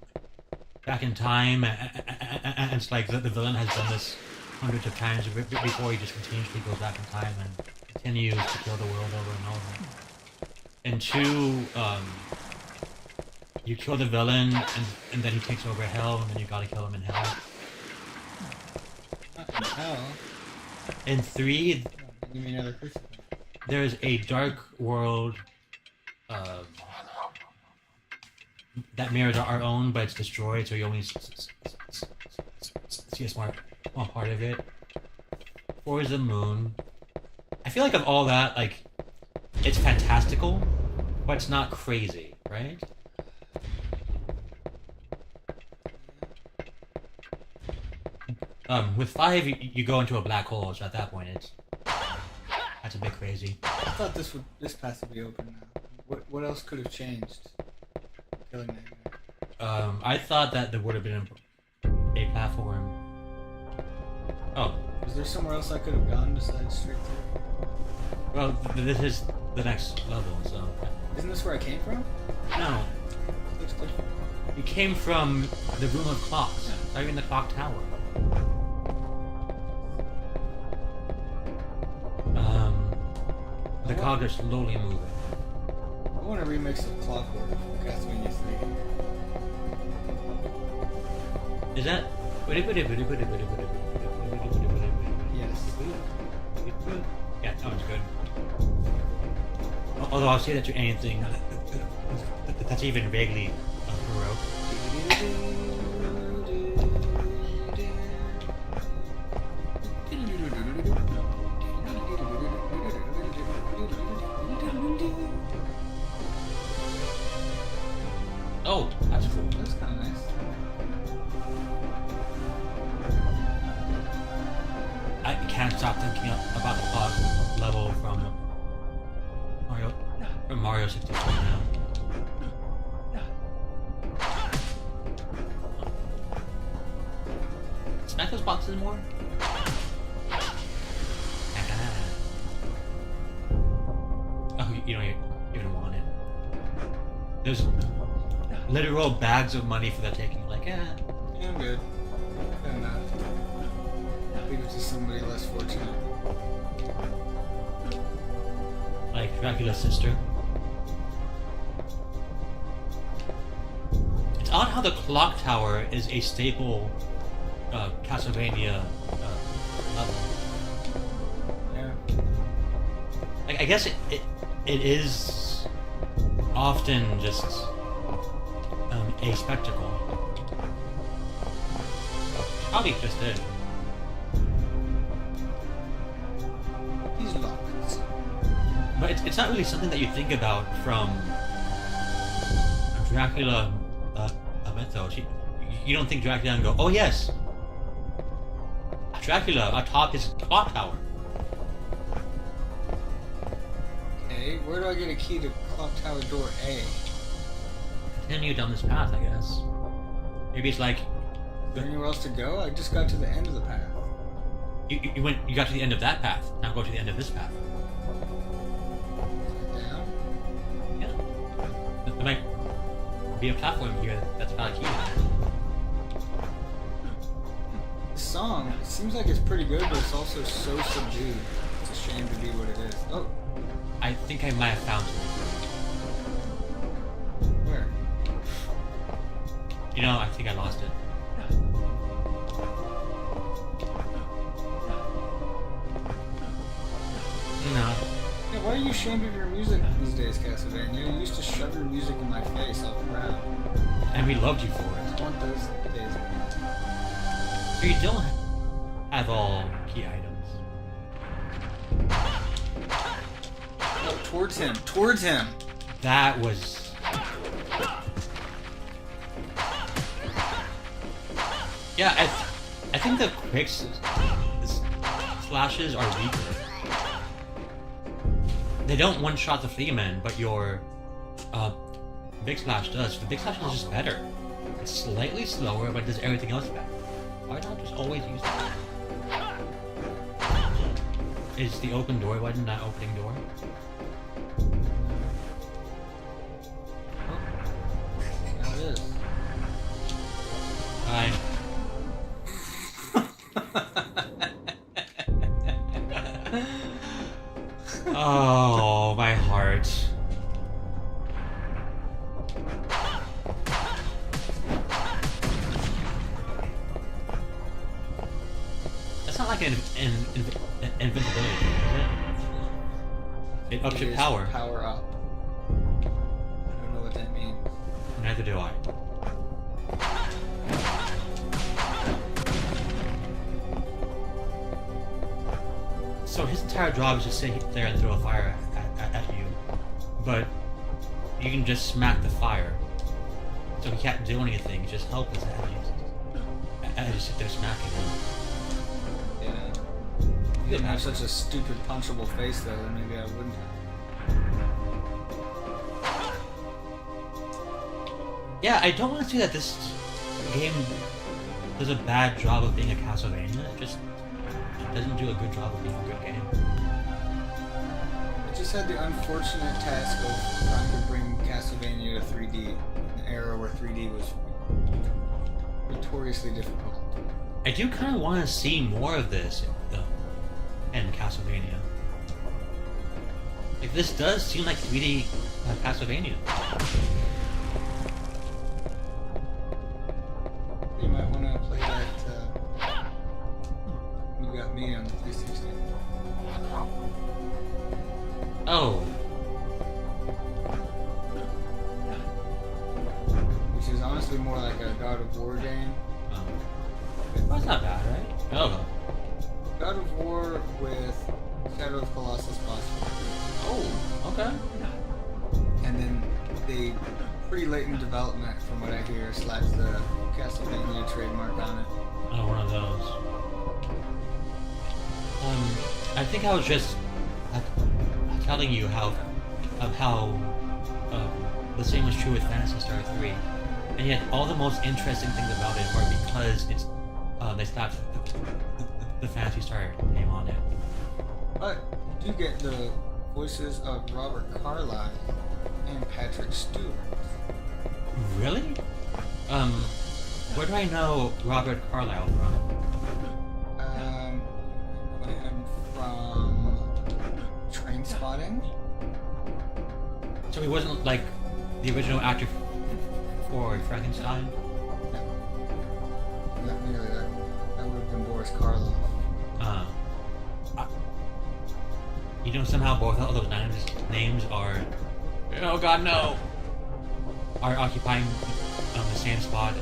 back in time, and it's like the villain has done this hundreds of times before. He just continuously goes back in time and continues to kill the world over and over. In two, you kill the villain, and then he takes over hell, and then you gotta kill him in hell. Not in hell. In three, Give me another crucifix. there's a dark world that mirrors our own, but it's destroyed, so you only see a small part of it. Four is the moon. I feel like of all that, like, it's fantastical, but it's not crazy, right? With five, you go into a black hole, so at that point, that's a bit crazy. I thought this path would be open now. What else could have changed? Killing that guy. I thought that there would have been a platform. Oh, Is there somewhere else I could have gone besides straight through? well, this is the next level, so... Isn't this where I came from? No, Looks different. you came from the room of clocks, not even the clock tower. The cogs are slowly moving. I want to remix of Clockwork from Castlevania 3. Is that... Yes. Yeah, that one's good. Although I'll say that to anything that's even vaguely Baroque. Oh, that's cool. That's kind of nice. I can't stop thinking about the clock level from Mario 64 now. Smack those boxes more? Oh, you don't even want it. There's literal bags of money for that taking. Like, Yeah, I'm good. Fair enough. Leave it to somebody less fortunate. like Dracula's sister. It's odd how the clock tower is a staple Castlevania level. Yeah. Like, I guess it is often just a spectacle. Probably just it. He's locked. But it's not really something that you think about from Dracula mythos. You don't think Dracula and go, oh yes, Dracula atop his clock tower. Okay, where do I get a key to Clock Tower Door A? Continue down this path, I guess. Maybe it's like Is there anywhere else to go? I just got to the end of the path. you got to the end of that path. Now go to the end of this path. be a platform here that's about a key. The song, it seems like it's pretty good, but it's also so subdued. It's a shame to be what it is. Oh, I think I might have found it. where? You know, I think I lost it. No. Yeah, why are you ashamed of your music these days, Castlevania? You used to shove your music in my face off the ground. And we loved you for it. I want those days. So you don't have all key items. Oh, towards him! Towards him! That was... Yeah, I think the quick slashes are weaker. They don't one-shot the Fleaman, but your Big Splash does. The Big Splash is just better. It's slightly slower, but it does everything else better. Why not just always use that? Is the open door button not opening door? Now it is. I... Oh, my heart. That's not like an invincibility, is it? It ups your is power. Power up. I don't know what that means. Neither do I. So his entire job is to sit there and throw a fire at you. But you can just smack the fire. So he can't do anything, just helpless as you sit there smacking him. Yeah. You didn't have such a stupid punchable face though, then maybe I wouldn't have. Yeah, I don't want to say that this game does a bad job of being a Castlevania. It just doesn't do a good job of being a good game. It just had the unfortunate task of trying to bring Castlevania to 3D, an era where 3D was notoriously difficult. I do kind of want to see more of this in Castlevania. Like, this does seem like 3D Castlevania. You might want to play that. You got me on the 360. Oh. Which is honestly more like a God of War game. Well, that's not bad, right? Oh. God of War with Shadow of Colossus possible. Oh, okay. And then they pretty late in development from what I hear, slaps the Castlevania trademark on it. Oh, one of those. I think I was just telling you how the same was true with Phantasy Star 3, and yet all the most interesting things about it are because it's they slapped the Phantasy Star name on it. But you do get the voices of Robert Carlyle and Patrick Stewart. Really? Where do I know Robert Carlyle from? From Train Spotting. So he wasn't like the original actor for Frankenstein? No. Not nearly that. That would have been Boris Karloff. You know, somehow both of those names are... Oh god, no! Are occupying the same spot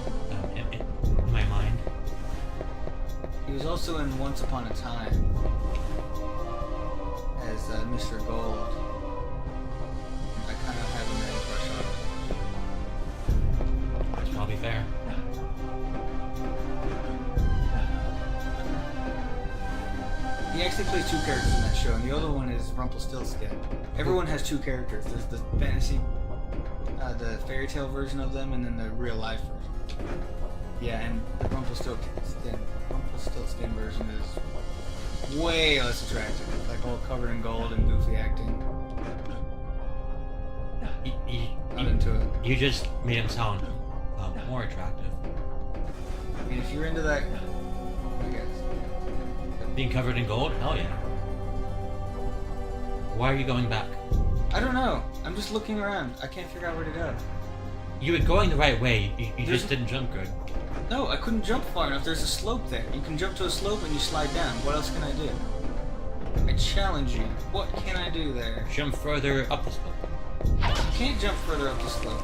in my mind. He was also in Once Upon a Time as Mr. Gold. I kind of have a man crush on him. That's probably fair. He actually plays two characters in that show, and the other one is Rumpelstiltskin. Everyone has two characters. There's the fantasy, the fairy tale version of them, and then the real life version. Yeah, and the Rumpelstiltskin version is way less attractive. It's like all covered in gold and goofy acting. Not into it. You just made him sound more attractive. I mean, if you're into that, I guess. Being covered in gold? Hell yeah. Why are you going back? I don't know. I'm just looking around. I can't figure out where to go. You were going the right way. You just didn't jump good. No, I couldn't jump far enough. There's a slope there. You can jump to a slope and you slide down. What else can I do? I challenge you. What can I do there? Jump further up the slope. You can't jump further up the slope.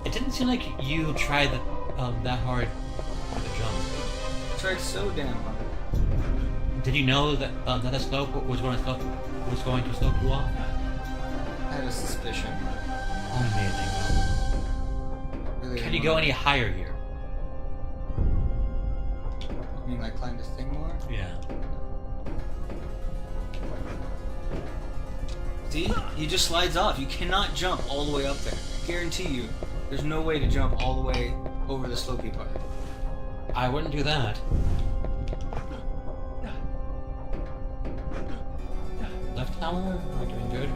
It didn't seem like you tried that hard to jump. I tried so damn hard. Did you know that that a slope was going to slope you off? I had a suspicion. Amazing. Really Can you go any higher here? You mean like climb this thing more? Yeah. See? He just slides off. You cannot jump all the way up there. I guarantee you, there's no way to jump all the way over the slopey part. I wouldn't do that. Left tower? Am I doing good?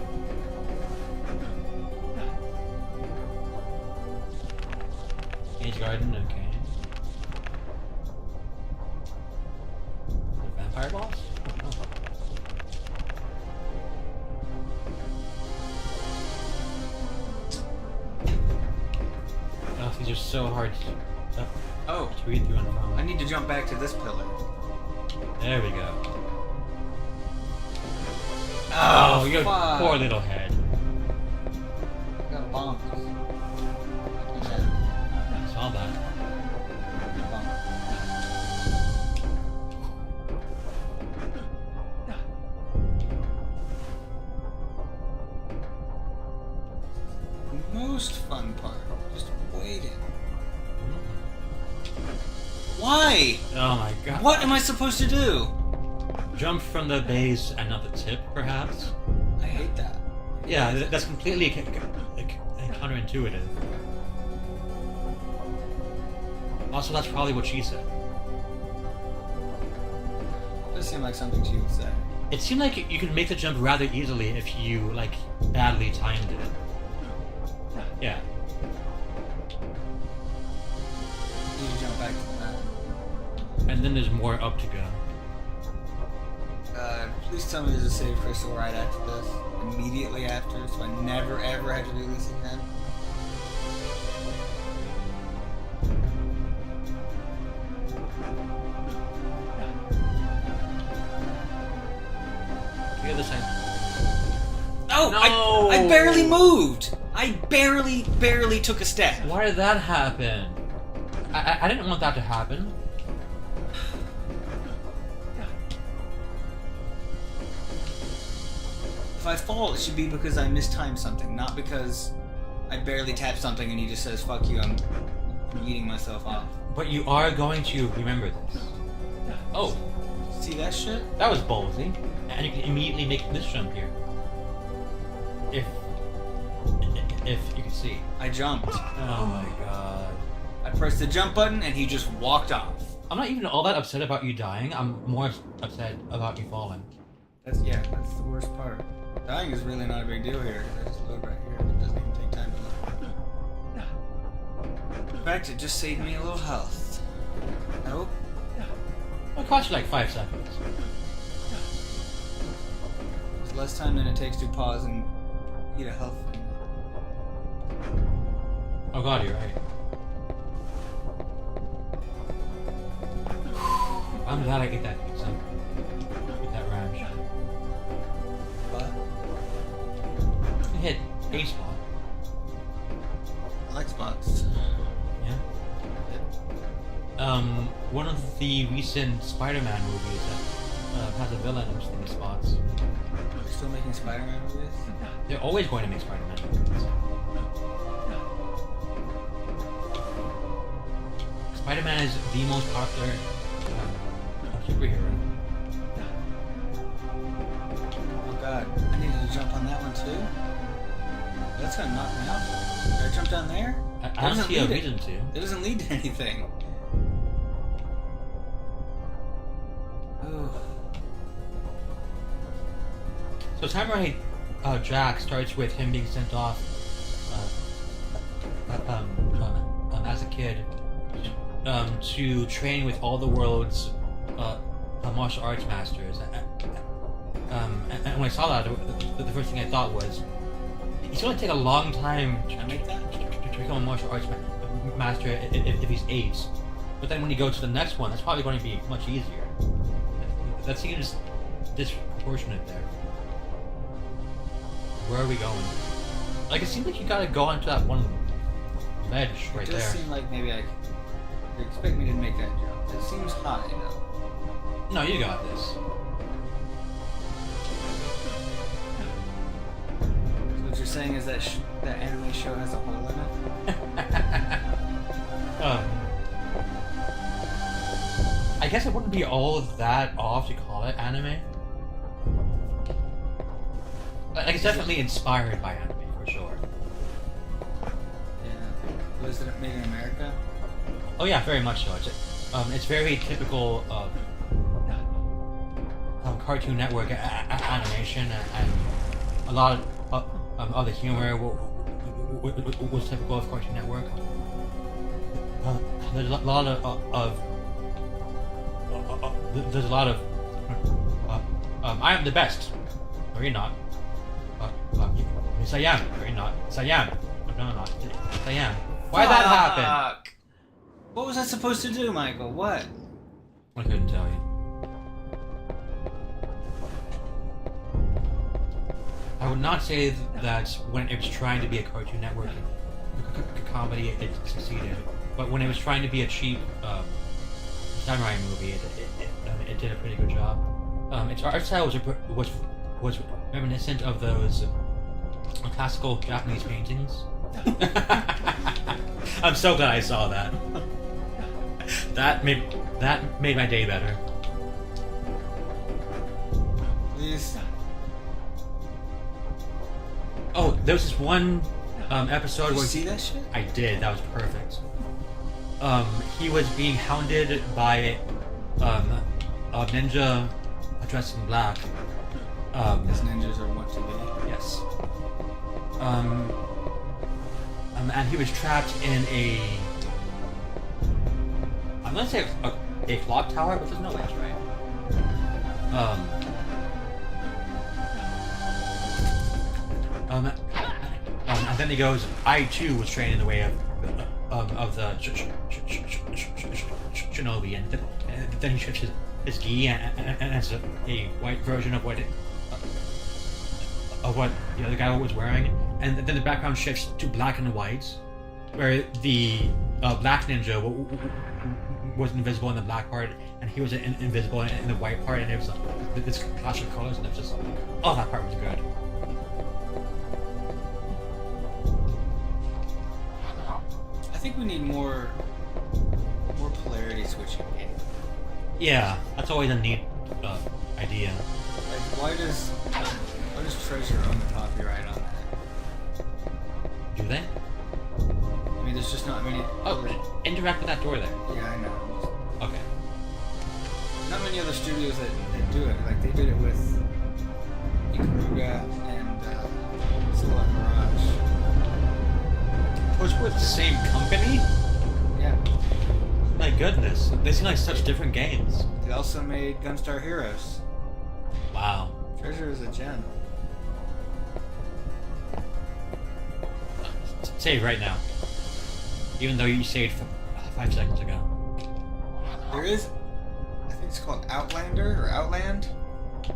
Age garden, okay. The vampire boss? Oh. Oh, these are so hard Oh, to read through on the phone. I need to jump back to this pillar. There we go. Oh, your fuck. poor little head. I got bombs. I saw that. Most fun part, just waiting. Why? Oh my god. What am I supposed to do? Jump from the base and not the tip, perhaps? I hate that. Yeah, that's completely counterintuitive. Also, that's probably what she said. Does seem like something she would say. It seemed like you could make the jump rather easily if you, like, badly timed it. Yeah. You need to jump back to that. And then there's more up to go. Please tell me there's a save crystal right after this. Immediately after, so I never ever have to release again. The other side. Oh! No! I barely moved! I barely took a step. Why did that happen? I didn't want that to happen. If I fall, it should be because I mistimed something, not because I barely tapped something and he just says, fuck you, I'm eating myself off. But you are going to remember this. Oh, See that shit? that was ballsy. And you can immediately make this jump here. If you can see. I jumped. Oh my god. I pressed the jump button and he just walked off. I'm not even all that upset about you dying. I'm more upset about you falling. That's the worst part. Dying is really not a big deal here. I just load right here. It doesn't even take time to load. In fact, it just saved me a little health. Nope. It cost you like 5 seconds. It's less time than it takes to pause and eat a health thing. Oh god, you're right. I'm glad I get that pizza. Get that ranch. But You hit a spot. I like spots. Yeah. One of the recent Spider-Man movies that has a villain who's in the spots. They're still making Spider-Man movies? They're always going to make Spider-Man movies. Spider-Man is the most popular superhero. Oh god, I needed to jump on that one too? That's gonna knock me off. Did I jump down there? I don't Doesn't see a lead it. reason to. It doesn't lead to anything. Oh. So Samurai Jack starts with him being sent off as a kid, to train with all the world's martial arts masters. And when I saw that, the first thing I thought was, it's going to take a long time to become a martial arts master if he's 8. But then when you go to the next one, that's probably going to be much easier. That seems disproportionate there. Where are we going? Like, it seems like you gotta go onto that one ledge right there. It does seem like maybe you expect me to make that jump. It seems high, you know. No, you got this. So what you're saying is that that anime show has a hole in it? I guess it wouldn't be all that off to call it anime. Like, it's definitely inspired by anime, for sure. Yeah. Was it made in America? Oh yeah, very much so. It's very typical of Cartoon Network animation, and a lot of the humor was typical of Cartoon Network. There's a lot of I am the best. Or you're not. Yes, I am. Or you're not. Yes, I am. No, I'm not. Yes, I am. Why'd that happen? What was I supposed to do, Michael? What? I couldn't tell you. I would not say that when it was trying to be a Cartoon Network comedy, it succeeded. But when it was trying to be a cheap samurai movie, it did a pretty good job. Its art style was reminiscent of those classical Japanese paintings. I'm so glad I saw that. That made my day better. Please. Oh, there was this one episode Did you where see that shit? I did. That was perfect. He was being hounded by a ninja dressed in black. As ninjas are wont to be. Yes. And he was trapped in a... I'm gonna say a clock tower, but there's no edge, right? And then he goes, I too was trained in the way of the shinobi, and then he shifts his gi and has a white version of what the other guy was wearing, and then the background shifts to black and white, where the black ninja was invisible in the black part, and he was invisible in the white part, and it was this clash of colors, and it was just oh, that part was good. I think we need more polarity switching. Yeah, that's always a neat idea. Like, why does Treasure own the copyright on that? Do they? I mean, there's just not many. Oh, interact with that door there. Yeah, I know. Okay. Not many other studios that do it. Like, they did it with Ikaruga and Silhouette Mirage. Was with the same company? Yeah. My goodness, they seem like such different games. They also made Gunstar Heroes. Wow. Treasure is a gem. Save right now. Even though you saved 5 seconds ago. There is, I think it's called Outlander or Outland,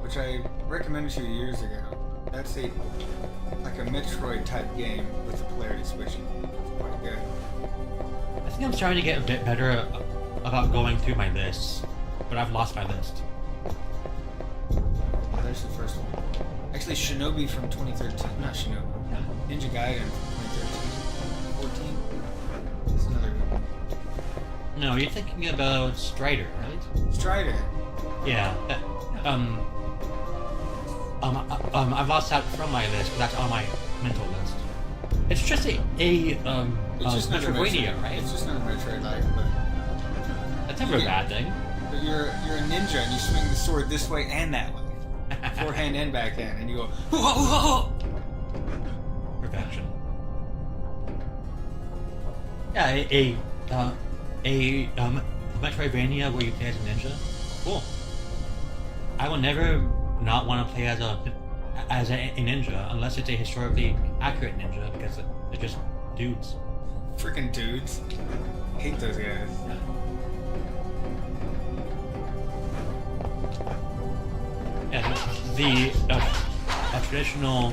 which I recommended to you years ago. That's like a Metroid type game with the polarity switching. It's quite good. I think I'm starting to get a bit better about going through my lists, but I've lost my list. Oh, there's the first one. Actually, Shinobi from 2013. Not Shinobi. Ninja Gaiden from 2013. 14. That's another good one. No, you're thinking about Strider, right? Strider. Yeah. I've lost that from my list, but that's on my mental list. It's just a It's just another Metroidvania, Metroid. right? It's just another Metroid-like, but That's never a bad thing. but you're a ninja and you swing the sword this way and that way, forehand and backhand, and you go. Hoo, hoo, hoo, hoo. Perfection. Yeah, a Metroidvania where you play as a ninja. Cool. I will never not want to play as a ninja unless it's a historically accurate ninja because they're just dudes. Freaking dudes. I hate those guys. Yeah, the traditional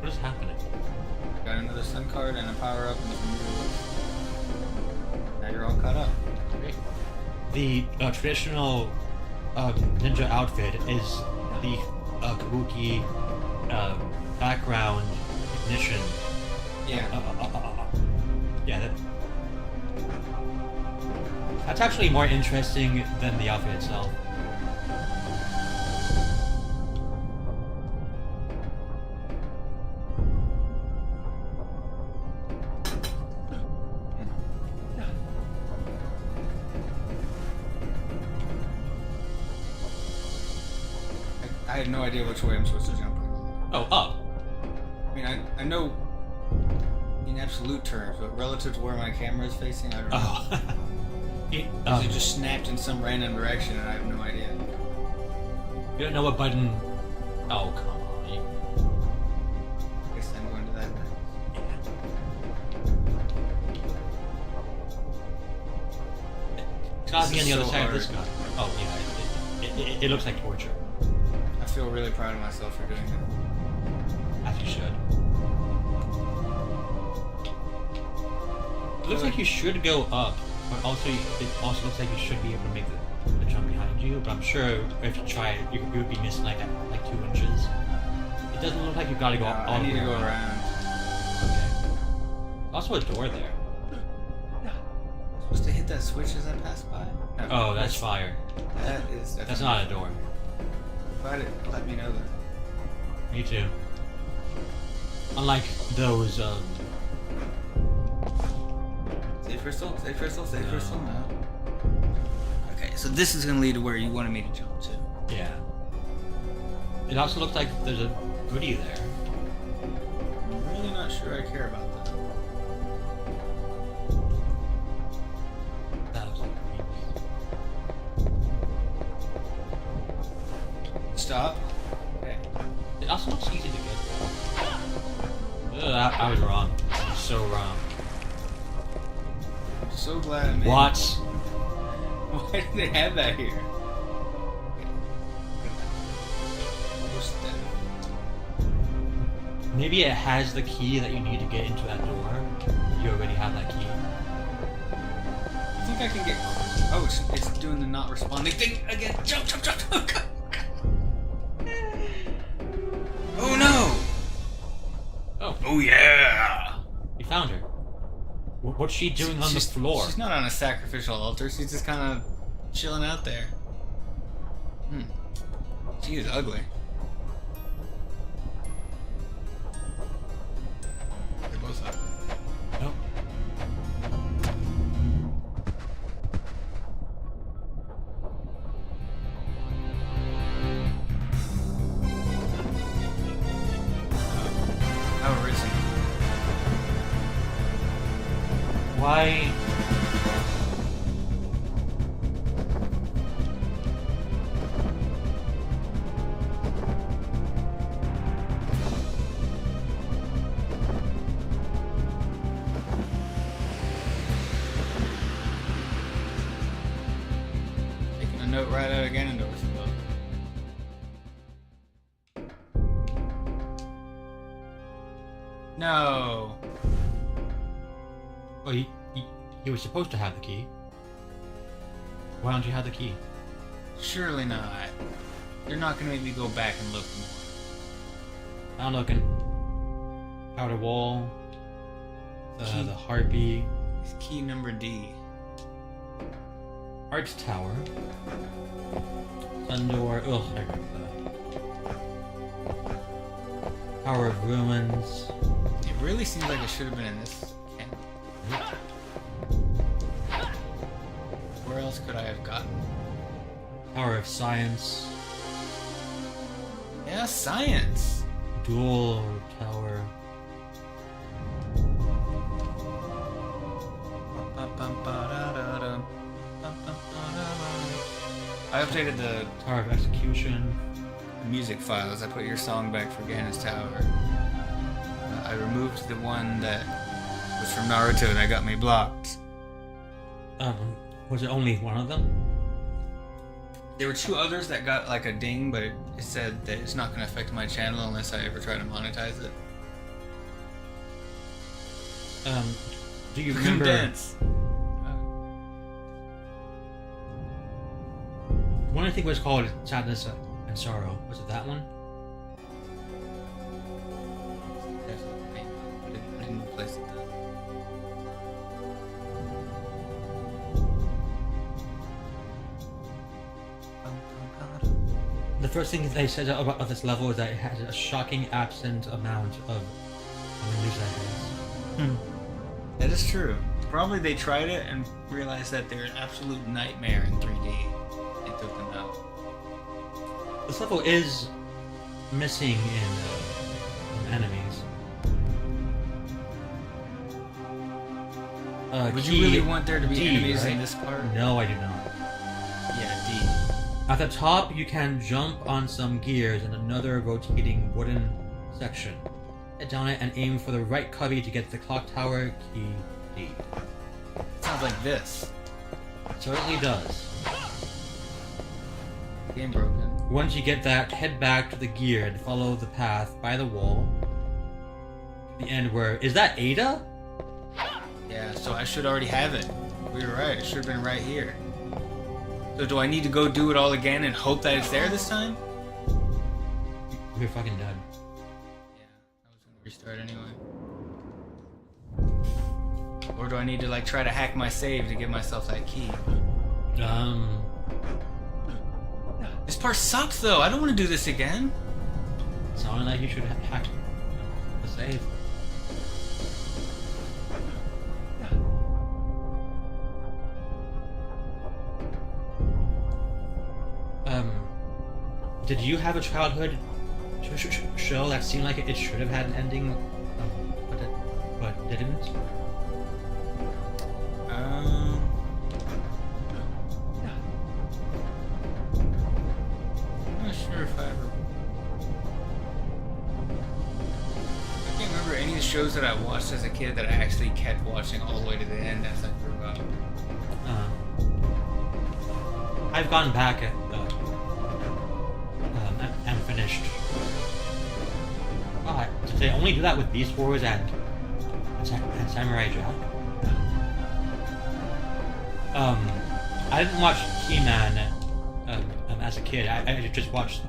what is happening? Got another sun card and a power up and some now you're all caught up. Great. The traditional ninja outfit is the kabuki background ignition. Yeah. Yeah, that's actually more interesting than the outfit itself. I have no idea which way I'm supposed to jump. Oh, up. I mean, I know in absolute terms, but relative to where my camera is facing, I don't know. Oh. It just snapped in some random direction and I have no idea. you don't know what button. Oh, come on. I guess I'm going to that next. It's gotta be on the other so side of hard. this guy. Oh, yeah. It looks like torture. I feel really proud of myself for doing it. As you should. It looks like you should go up, but also it also looks like you should be able to make the jump behind you. But I'm sure if you try it, you would be missing like 2 inches. It doesn't look like you gotta go all I the need way to go around. around. Okay. Also a door there. Supposed to hit that switch as I pass by? No, Oh, that's fire. That is definitely That's not a door. Glad it let me know that. Me too. Unlike those, Save crystal, save crystal, save No. crystal. No. Okay, so this is gonna lead to where you wanted me to jump to. yeah. It also looks like there's a goodie there. I'm really not sure I care about that. That looks like Stop. Okay. it also looks easy to get. I was wrong. I was so wrong. I'm so glad I made What? Why do they have that here? Almost dead. Maybe it has the key that you need to get into that door. You already have that key. I think I can get. Oh, it's doing the not responding thing again. Jump, jump, jump, jump. Oh no! Oh, Oh yeah! you found her. What's she doing on the floor? She's not on a sacrificial altar. She's just kind of chilling out there. She is ugly. They're both ugly. Nope. Oh, risen. Why? Taking a note right out of Ganondorf's book. No. Well, he was supposed to have the key. Why don't you have the key? Surely not. They're not gonna make me go back and look more. I'm looking. Outer wall. Key. The harpy. It's key number D. Arts Tower. Sundoor. Ugh, I remember that. Tower of Ruins. It really seems like it should have been in this canon. Where else could I have gotten? Tower of Science. Yeah, science. Dual Tower. I updated the Tower of Execution. music files. I put your song back for Ganon's Tower. I removed the one that was from Naruto that got me blocked. Was it only one of them? There were 2 others that got like a ding, but it said that it's not going to affect my channel unless I ever try to monetize it. Do you remember? Dance. One I think was called Sadness and Sorrow. Was it that one? I didn't replace it though. The first thing they said about this level is that it has a shocking absent amount of news items. That is true. Probably they tried it and realized that they're an absolute nightmare in 3D. They took them out. This level is missing in enemies. Would you really want there to be D, enemies right? in this part? No, I do not. Yeah, D. At the top, you can jump on some gears and another rotating wooden section. Hit down it and aim for the right cubby to get the clock tower key D. Sounds like this. It certainly does. Game broken. Once you get that, head back to the gear and follow the path by the wall. The end where... Is that Ada? Yeah, so I should already have it. We were right. It should have been right here. So do I need to go do it all again and hope that it's there this time? You're fucking dead. Yeah, I was gonna restart anyway. Or do I need to like try to hack my save to give myself that key? This part sucks though. I don't want to do this again. Sounded like you should hack the save. Did you have a childhood show that seemed like it should have had an ending, but didn't? I'm not sure if I ever... I can't remember any of the shows that I watched as a kid that I actually kept watching all the way to the end as I grew up. I've gone back and finished. They only do that with Beast Wars and Samurai Jack. I didn't watch He-Man as a kid. I just watched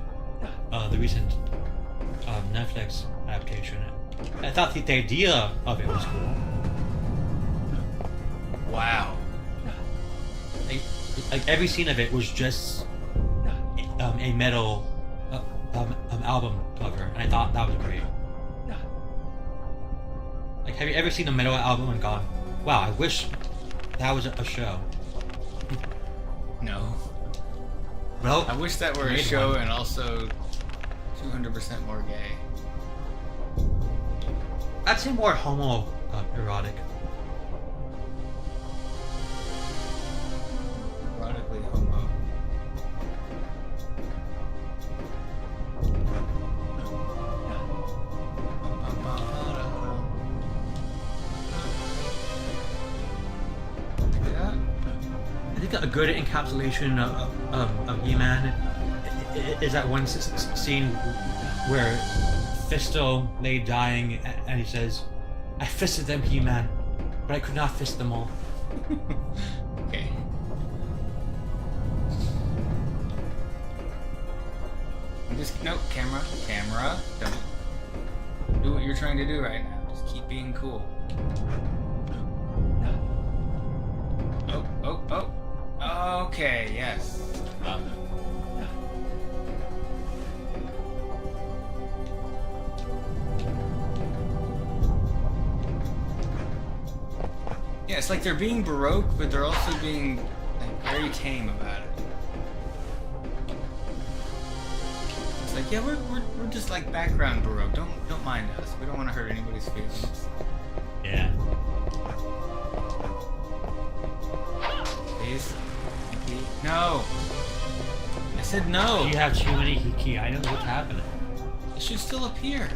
the recent Netflix adaptation. I thought the idea of it was cool. Wow. Like every scene of it was just a metal album cover, and I thought that was great. Like, have you ever seen a metal album and gone, "Wow, I wish that was a show"? No. Well, I wish that were a made show one. and also 200% more gay. I'd say more homo erotic. Erotically homo. I think a good encapsulation of He-Man is that one scene where Fisto lay dying and he says, "I fisted them, He-Man, but I could not fist them all." Okay. No, camera, don't do what you're trying to do right now. Just keep being cool. Oh. Okay, yes. Yeah, it's like they're being Baroque, but they're also being like very tame about it. It's like, yeah, we're just like background Baroque. Don't mind us. We don't want to hurt anybody's feelings. Yeah. Please. No. said no. You have too many key items? What's happening? It should still appear.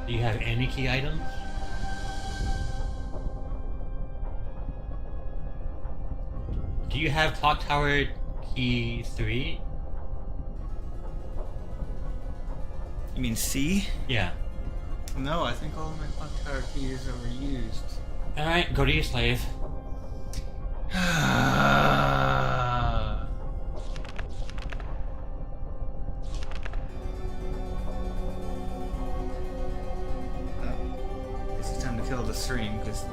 Do you have any key items? Do you have Clock Tower key 3? You mean C? Yeah. No, I think all of my clock tower keys are used. Alright, go to your slave. Guess it's time to kill the stream because